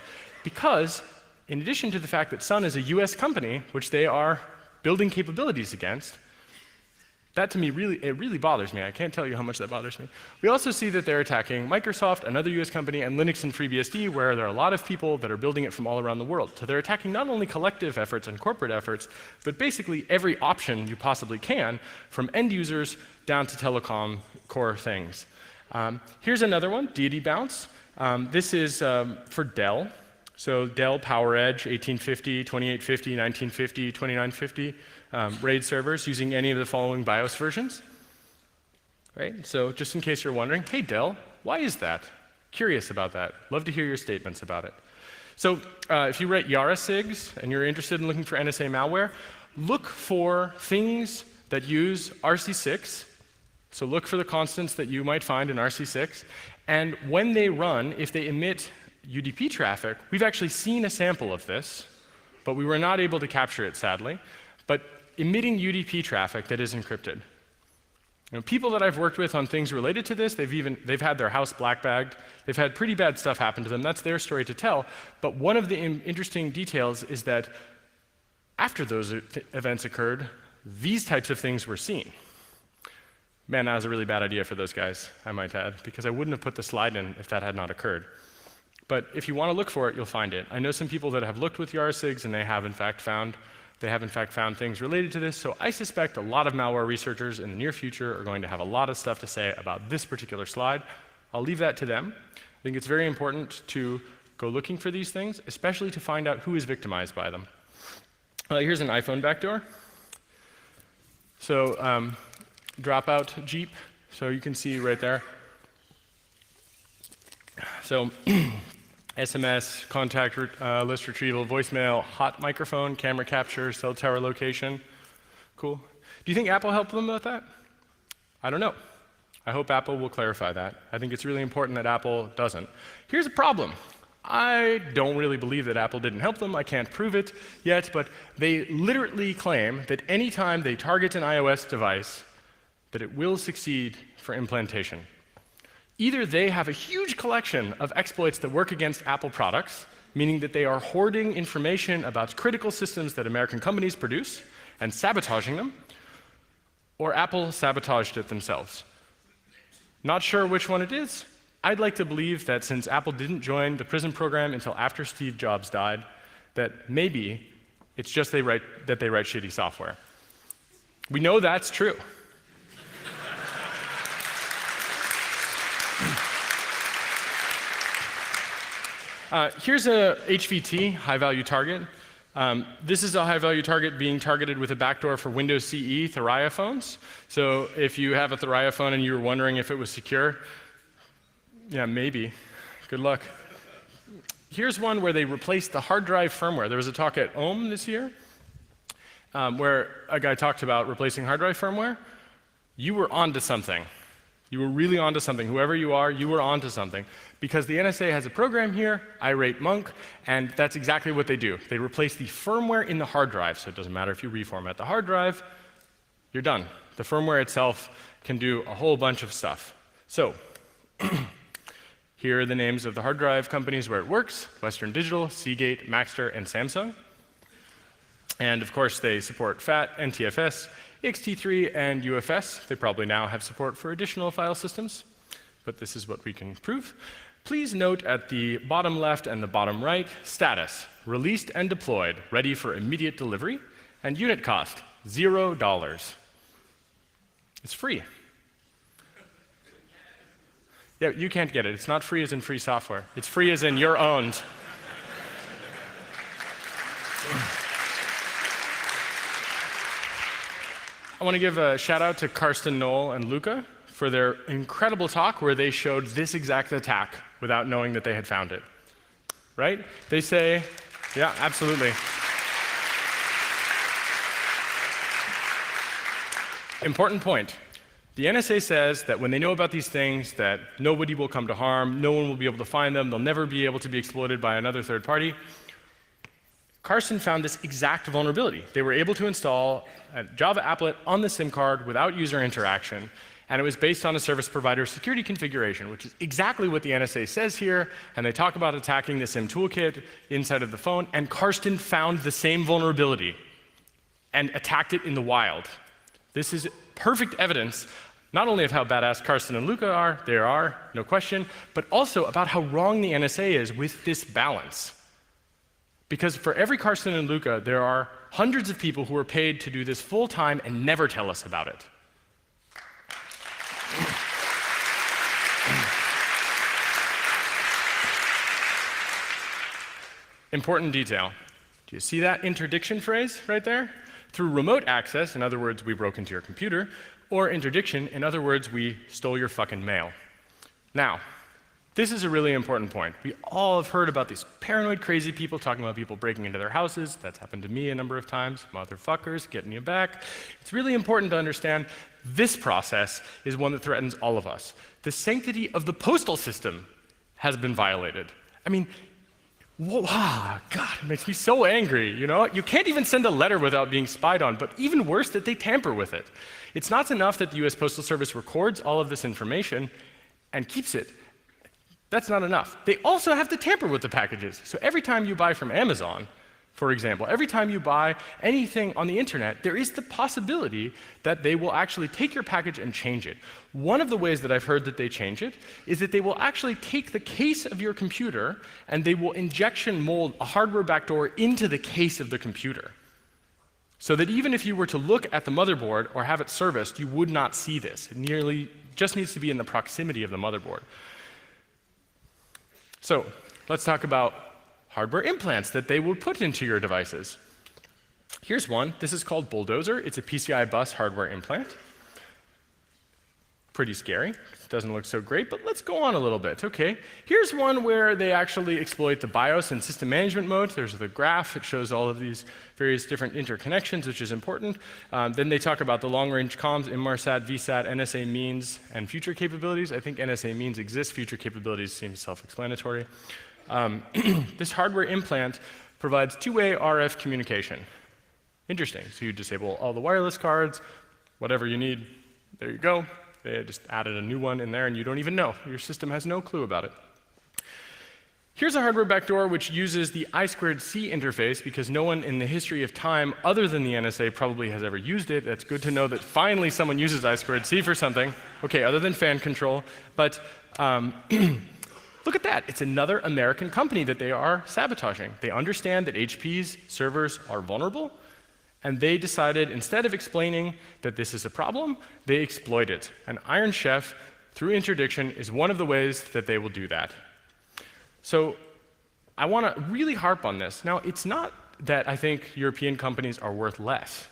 [SPEAKER 2] Because in addition to the fact that Sun is a US company, which they are building capabilities against, that to me really bothers me. I can't tell you how much that bothers me. We also see that they're attacking Microsoft, another US company, and Linux and FreeBSD, where there are a lot of people that are building it from all around the world. So they're attacking not only collective efforts and corporate efforts, but basically every option you possibly can, from end users down to telecom core things. Here's another one, Deity Bounce. This is for Dell. So Dell PowerEdge 1850, 2850, 1950, 2950 RAID servers using any of the following BIOS versions. Right? So just in case you're wondering, hey Dell, why is that? Curious about that. Love to hear your statements about it. So if you write Yara SIGs and you're interested in looking for NSA malware, look for things that use RC6. So look for the constants that you might find in RC6. And when they run, if they emit UDP traffic, we've actually seen a sample of this, but we were not able to capture it, sadly. But emitting UDP traffic that is encrypted. You know, people that I've worked with on things related to this, they've had their house black-bagged. They've had pretty bad stuff happen to them. That's their story to tell. But one of the interesting details is that after those events occurred, these types of things were seen. Man, that was a really bad idea for those guys, I might add, because I wouldn't have put the slide in if that had not occurred. But if you want to look for it, you'll find it. I know some people that have looked with Yara SIGs, and they have in fact found things related to this. So I suspect a lot of malware researchers in the near future are going to have a lot of stuff to say about this particular slide. I'll leave that to them. I think it's very important to go looking for these things, especially to find out who is victimized by them. Here's an iPhone backdoor. So dropout Jeep, so you can see right there. So SMS, contact list retrieval, voicemail, hot microphone, camera capture, cell tower location. Cool. Do you think Apple helped them with that? I don't know. I hope Apple will clarify that. I think it's really important that Apple doesn't. Here's a problem. I don't really believe that Apple didn't help them. I can't prove it yet, but they literally claim that anytime they target an iOS device, that it will succeed for implantation. Either they have a huge collection of exploits that work against Apple products, meaning that they are hoarding information about critical systems that American companies produce and sabotaging them, or Apple sabotaged it themselves. Not sure which one it is. I'd like to believe that since Apple didn't join the PRISM program until after Steve Jobs died, that maybe it's just that they write shitty software. We know that's true. Here's a HVT, high-value target. This is a high-value target being targeted with a backdoor for Windows CE Thuraya phones. So if you have a Thuraya phone and you were wondering if it was secure, yeah, maybe. Good luck. Here's one where they replaced the hard drive firmware. There was a talk at OHM this year where a guy talked about replacing hard drive firmware. You were onto something. You were really onto something. Whoever you are, you were onto something. Because the NSA has a program here, irate monk, and that's exactly what they do. They replace the firmware in the hard drive, so it doesn't matter if you reformat the hard drive, you're done. The firmware itself can do a whole bunch of stuff. So here are the names of the hard drive companies where it works: Western Digital, Seagate, Maxtor, and Samsung. And of course, they support FAT, NTFS, ext3, and UFS. They probably now have support for additional file systems, but this is what we can prove. Please note at the bottom left and the bottom right, status: released and deployed, ready for immediate delivery, and unit cost, $0. It's free. Yeah, you can't get it. It's not free as in free software. It's free as in you're owned. I want to give a shout out to Karsten, Noel, and Luca for their incredible talk where they showed this exact attack without knowing that they had found it. Right? They say, yeah, absolutely. Important point. The NSA says that when they know about these things, that nobody will come to harm, no one will be able to find them, they'll never be able to be exploited by another third party. Karsten found this exact vulnerability. They were able to install a Java applet on the SIM card without user interaction, and it was based on a service provider security configuration, which is exactly what the NSA says here, and they talk about attacking the SIM toolkit inside of the phone, and Karsten found the same vulnerability and attacked it in the wild. This is perfect evidence not only of how badass Karsten and Luca are, they are, no question, but also about how wrong the NSA is with this balance. Because for every Karsten and Luca, there are hundreds of people who are paid to do this full time and never tell us about it. Important detail. Do you see that interdiction phrase right there? Through remote access, in other words, we broke into your computer, or interdiction, in other words, we stole your fucking mail. Now, this is a really important point. We all have heard about these paranoid, crazy people talking about people breaking into their houses. That's happened to me a number of times. Motherfuckers, getting you back. It's really important to understand this process is one that threatens all of us. The sanctity of the postal system has been violated. I mean, whoa, God, it makes me so angry, you know? You can't even send a letter without being spied on, but even worse, that they tamper with it. It's not enough that the US Postal Service records all of this information and keeps it. That's not enough. They also have to tamper with the packages. So every time you buy from Amazon, for example, every time you buy anything on the internet, there is the possibility that they will actually take your package and change it. One of the ways that I've heard that they change it is that they will actually take the case of your computer and they will injection mold a hardware backdoor into the case of the computer. So that even if you were to look at the motherboard or have it serviced, you would not see this. It nearly just needs to be in the proximity of the motherboard. So let's talk about hardware implants that they will put into your devices. Here's one. This is called Bulldozer. It's a PCI bus hardware implant. Pretty scary. Doesn't look so great, but let's go on a little bit. Okay, here's one where they actually exploit the BIOS and system management mode. There's the graph. It shows all of these various different interconnections, which is important. Then they talk about the long-range comms, Inmarsat, VSAT, NSA means, and future capabilities. I think NSA means exists. Future capabilities seem self-explanatory. This hardware implant provides two-way RF communication. Interesting. So you disable all the wireless cards, whatever you need, there you go. They just added a new one in there, and you don't even know. Your system has no clue about it. Here's a hardware backdoor which uses the I2C interface, because no one in the history of time other than the NSA probably has ever used it. That's good to know that finally someone uses I2C for something. Okay, other than fan control. But look at that. It's another American company that they are sabotaging. They understand that HP's servers are vulnerable, and they decided, instead of explaining that this is a problem, they exploit it. And Iron Chef, through interdiction, is one of the ways that they will do that. So I want to really harp on this. Now, it's not that I think European companies are worth less.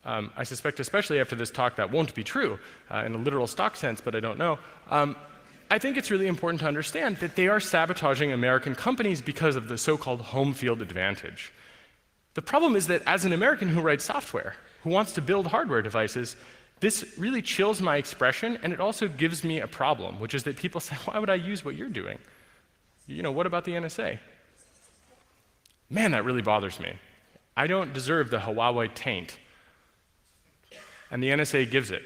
[SPEAKER 2] I suspect, especially after this talk, that won't be true in a literal stock sense, but I don't know. I think it's really important to understand that they are sabotaging American companies because of the so-called home field advantage. The problem is that as an American who writes software, who wants to build hardware devices, this really chills my expression, and it also gives me a problem, which is that people say, why would I use what you're doing? You know, what about the NSA? Man, that really bothers me. I don't deserve the Huawei taint, and the NSA gives it.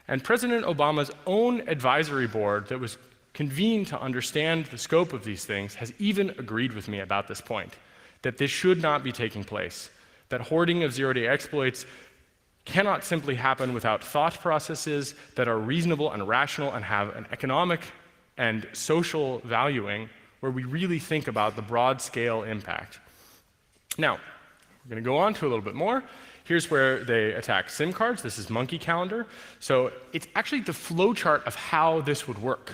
[SPEAKER 2] And President Obama's own advisory board that was convened to understand the scope of these things has even agreed with me about this point, that this should not be taking place, that hoarding of zero-day exploits cannot simply happen without thought processes that are reasonable and rational and have an economic and social valuing where we really think about the broad-scale impact. Now, we're going to go on to a little bit more. Here's where they attack SIM cards. This is Monkey Calendar. So it's actually the flowchart of how this would work.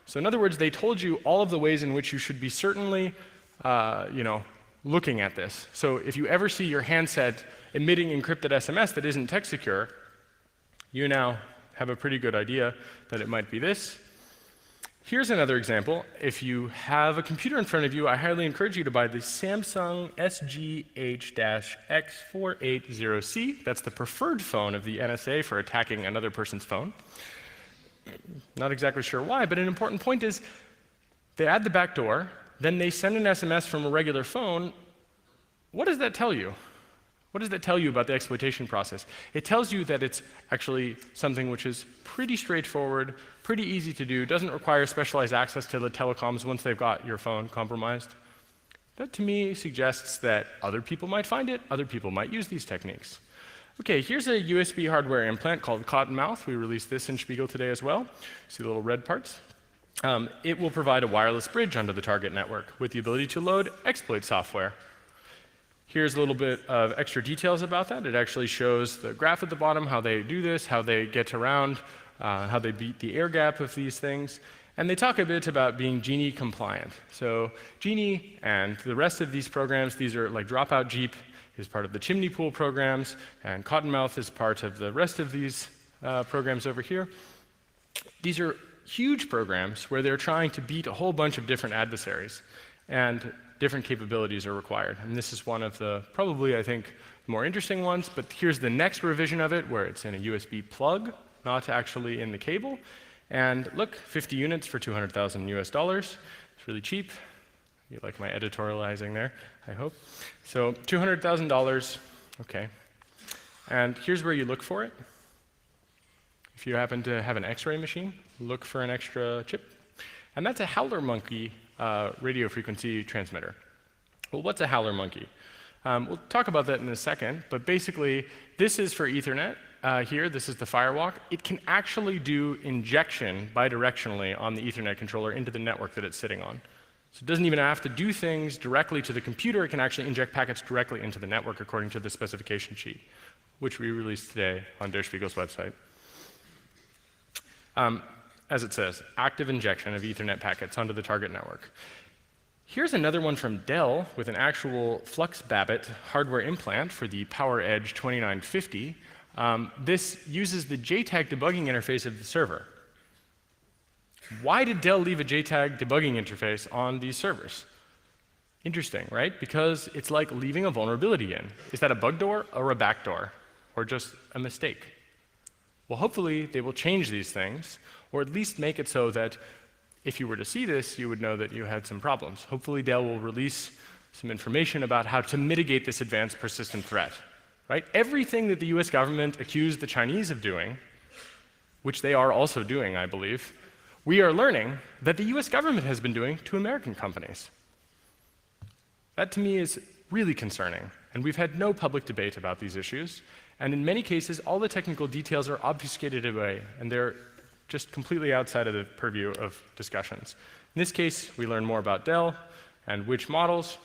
[SPEAKER 2] So in other words, they told you all of the ways in which you should be certainly looking at this. So if you ever see your handset emitting encrypted SMS that isn't text secure, you now have a pretty good idea that it might be this. Here's another example. If you have a computer in front of you, I highly encourage you to buy the Samsung SGH-X480C. That's the preferred phone of the NSA for attacking another person's phone. Not exactly sure why, but an important point is they add the backdoor, then they send an SMS from a regular phone. What does that tell you? What does that tell you about the exploitation process? It tells you that it's actually something which is pretty straightforward, pretty easy to do, doesn't require specialized access to the telecoms once they've got your phone compromised. That, to me, suggests that other people might find it, other people might use these techniques. Okay, here's a USB hardware implant called Cottonmouth. We released this in Spiegel today as well. See the little red parts? It will provide a wireless bridge onto the target network with the ability to load exploit software. Here's a little bit of extra details about that. It actually shows the graph at the bottom, how they do this, how they get around, how they beat the air gap of these things. And they talk a bit about being Genie compliant. So Genie and the rest of these programs, these are like Dropout Jeep is part of the chimney pool programs, and Cottonmouth is part of the rest of these programs over here. These are huge programs where they're trying to beat a whole bunch of different adversaries, and different capabilities are required. And this is one of the, probably, I think, more interesting ones, but here's the next revision of it, where it's in a USB plug, not actually in the cable. And look, 50 units for $200,000 US. It's really cheap. You like my editorializing there, I hope. So $200,000, okay. And here's where you look for it. If you happen to have an X-ray machine, look for an extra chip. And that's a Howler Monkey radio frequency transmitter. Well, what's a Howler Monkey? We'll talk about that in a second, but basically, this is for Ethernet. Here, this is the Firewalk. It can actually do injection bidirectionally on the Ethernet controller into the network that it's sitting on. So it doesn't even have to do things directly to the computer. It can actually inject packets directly into the network according to the specification sheet, which we released today on Der Spiegel's website. As it says, active injection of Ethernet packets onto the target network. Here's another one from Dell with an actual Flux Babbitt hardware implant for the PowerEdge 2950. This uses the JTAG debugging interface of the server. Why did Dell leave a JTAG debugging interface on these servers? Interesting, right? Because it's like leaving a vulnerability in. Is that a bug door or a backdoor? Or just a mistake? Well, hopefully they will change these things, or at least make it so that if you were to see this, you would know that you had some problems. Hopefully Dell will release some information about how to mitigate this advanced persistent threat. Right? Everything that the US government accused the Chinese of doing, which they are also doing, I believe, we are learning that the US government has been doing to American companies. That to me is really concerning, and we've had no public debate about these issues, and in many cases, all the technical details are obfuscated away, and they're just completely outside of the purview of discussions. In this case, we learn more about Dell and which models.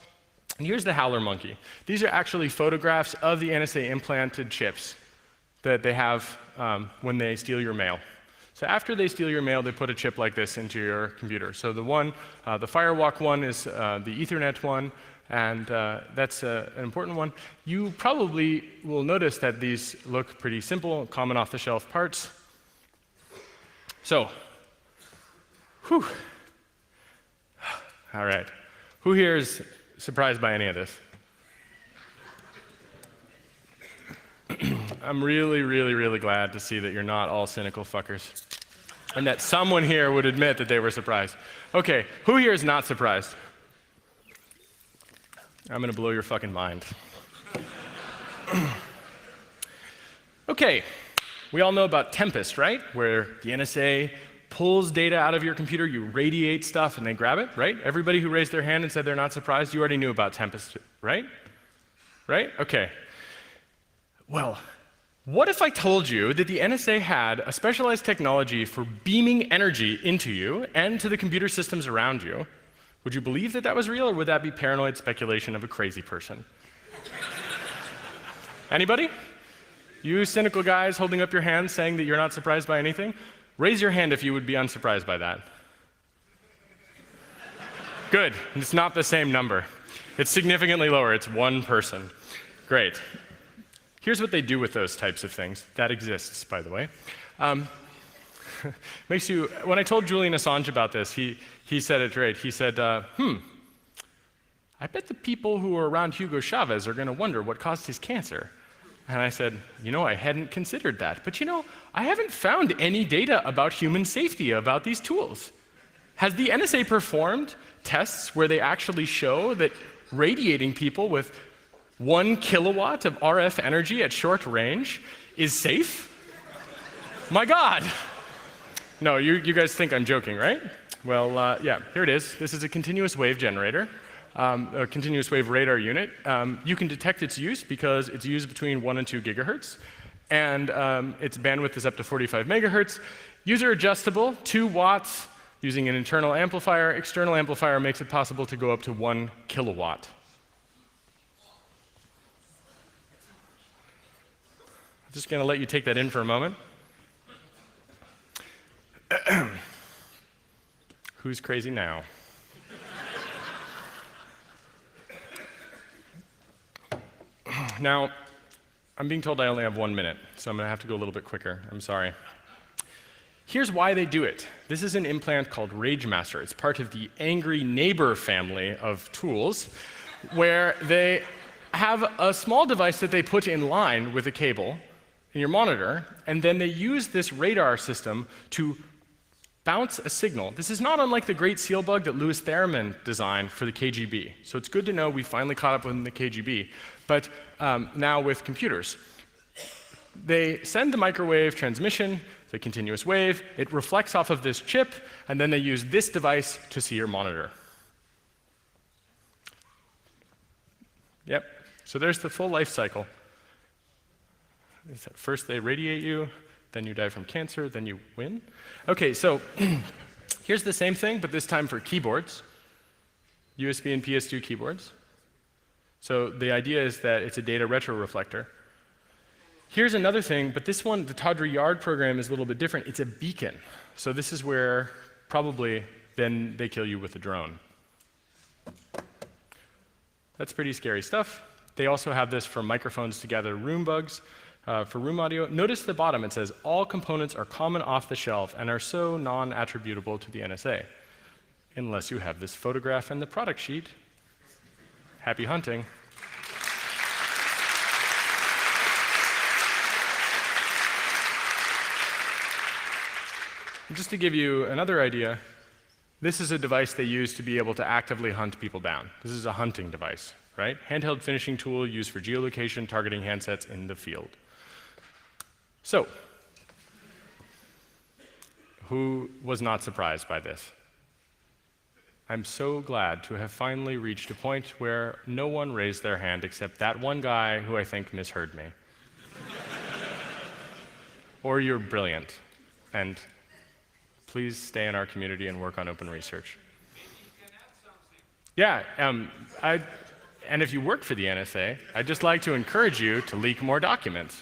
[SPEAKER 2] And here's the howler monkey. These are actually photographs of the NSA implanted chips that they have when they steal your mail. So after they steal your mail, they put a chip like this into your computer. So the one, the Firewalk one is the Ethernet one, and that's an important one. You probably will notice that these look pretty simple, common off-the-shelf parts. So, whew. All right. Who here is surprised by any of this? I'm really, really, really glad to see that you're not all cynical fuckers, and that someone here would admit that they were surprised. Okay, who here is not surprised? I'm gonna blow your fucking mind. Okay, we all know about Tempest, right? Where the NSA pulls data out of your computer, you radiate stuff, and they grab it, right? Everybody who raised their hand and said they're not surprised, you already knew about Tempest, right? Right? Okay. Well, what if I told you that the NSA had a specialized technology for beaming energy into you and to the computer systems around you? Would you believe that that was real, or would that be paranoid speculation of a crazy person? Anybody? You cynical guys holding up your hands saying that you're not surprised by anything? Raise your hand if you would be unsurprised by that. Good. It's not the same number. It's significantly lower. It's one person. Great. Here's what they do with those types of things. That exists, by the way. Makes you, when I told Julian Assange about this, he said it right. He said, I bet the people who are around Hugo Chavez are going to wonder what caused his cancer. And I said, I hadn't considered that. But I haven't found any data about human safety about these tools. Has the NSA performed tests where they actually show that radiating people with 1 kilowatt of RF energy at short range is safe? My God. No, you guys think I'm joking, right? Well, yeah, here it is. This is a continuous wave generator, a continuous wave radar unit. You can detect its use because it's used between 1 and 2 gigahertz, and its bandwidth is up to 45 megahertz. User adjustable, 2 watts, using an internal amplifier. External amplifier makes it possible to go up to 1 kilowatt. I'm just going to let you take that in for a moment. Who's crazy now? Now, I'm being told I only have 1 minute, so I'm going to have to go a little bit quicker. I'm sorry. Here's why they do it. This is an implant called RageMaster. It's part of the Angry Neighbor family of tools, where they have a small device that they put in line with a cable in your monitor, and then they use this radar system to bounce a signal. This is not unlike the Great Seal Bug that Louis Theremin designed for the KGB. So it's good to know we finally caught up with the KGB, but now with computers. They send the microwave transmission, the continuous wave, it reflects off of this chip, and then they use this device to see your monitor. Yep, so there's the full life cycle. First they radiate you, then you die from cancer, then you win. Okay, so here's the same thing, but this time for keyboards, USB and PS2 keyboards. So the idea is that it's a data retroreflector. Here's another thing, but this one, the Tawdry Yard program, is a little bit different. It's a beacon. So this is where probably then they kill you with a drone. That's pretty scary stuff. They also have this for microphones to gather room bugs. For room audio, notice the bottom, it says, all components are common off the shelf and are so non-attributable to the NSA. Unless you have this photograph and the product sheet. Happy hunting. Just to give you another idea, this is a device they use to be able to actively hunt people down. This is a hunting device, right? Handheld finishing tool used for geolocation targeting handsets in the field. So, who was not surprised by this? I'm so glad to have finally reached a point where no one raised their hand except that one guy who I think misheard me. Or you're brilliant, and please stay in our community and work on open research. Yeah, and if you work for the NSA, I'd just like to encourage you to leak more documents.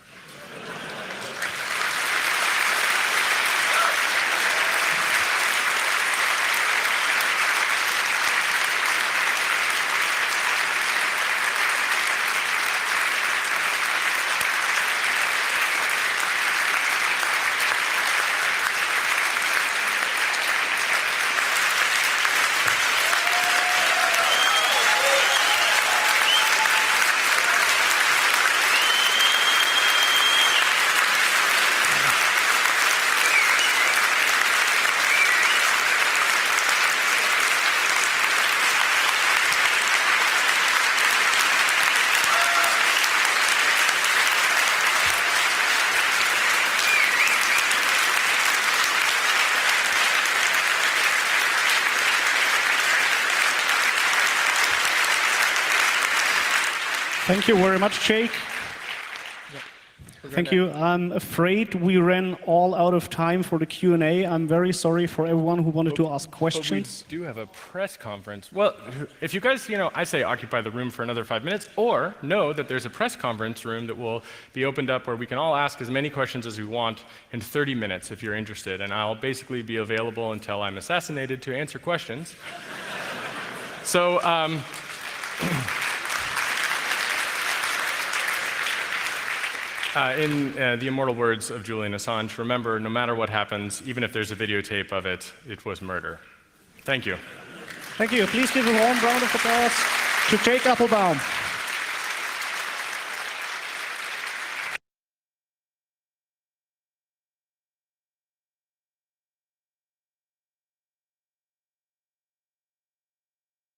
[SPEAKER 1] Thank you very much, Jake. Thank you. I'm afraid we ran all out of time for the Q&A. I'm very sorry for everyone who wanted to ask questions.
[SPEAKER 2] But we do have a press conference. Well, if you guys, I say occupy the room for another 5 minutes, or know that there's a press conference room that will be opened up where we can all ask as many questions as we want in 30 minutes if you're interested. And I'll basically be available until I'm assassinated to answer questions. So, in the immortal words of Julian Assange, remember, no matter what happens, even if there's a videotape of it, it was murder. Thank you.
[SPEAKER 1] Thank you. Please give a warm round of applause to Jake Applebaum.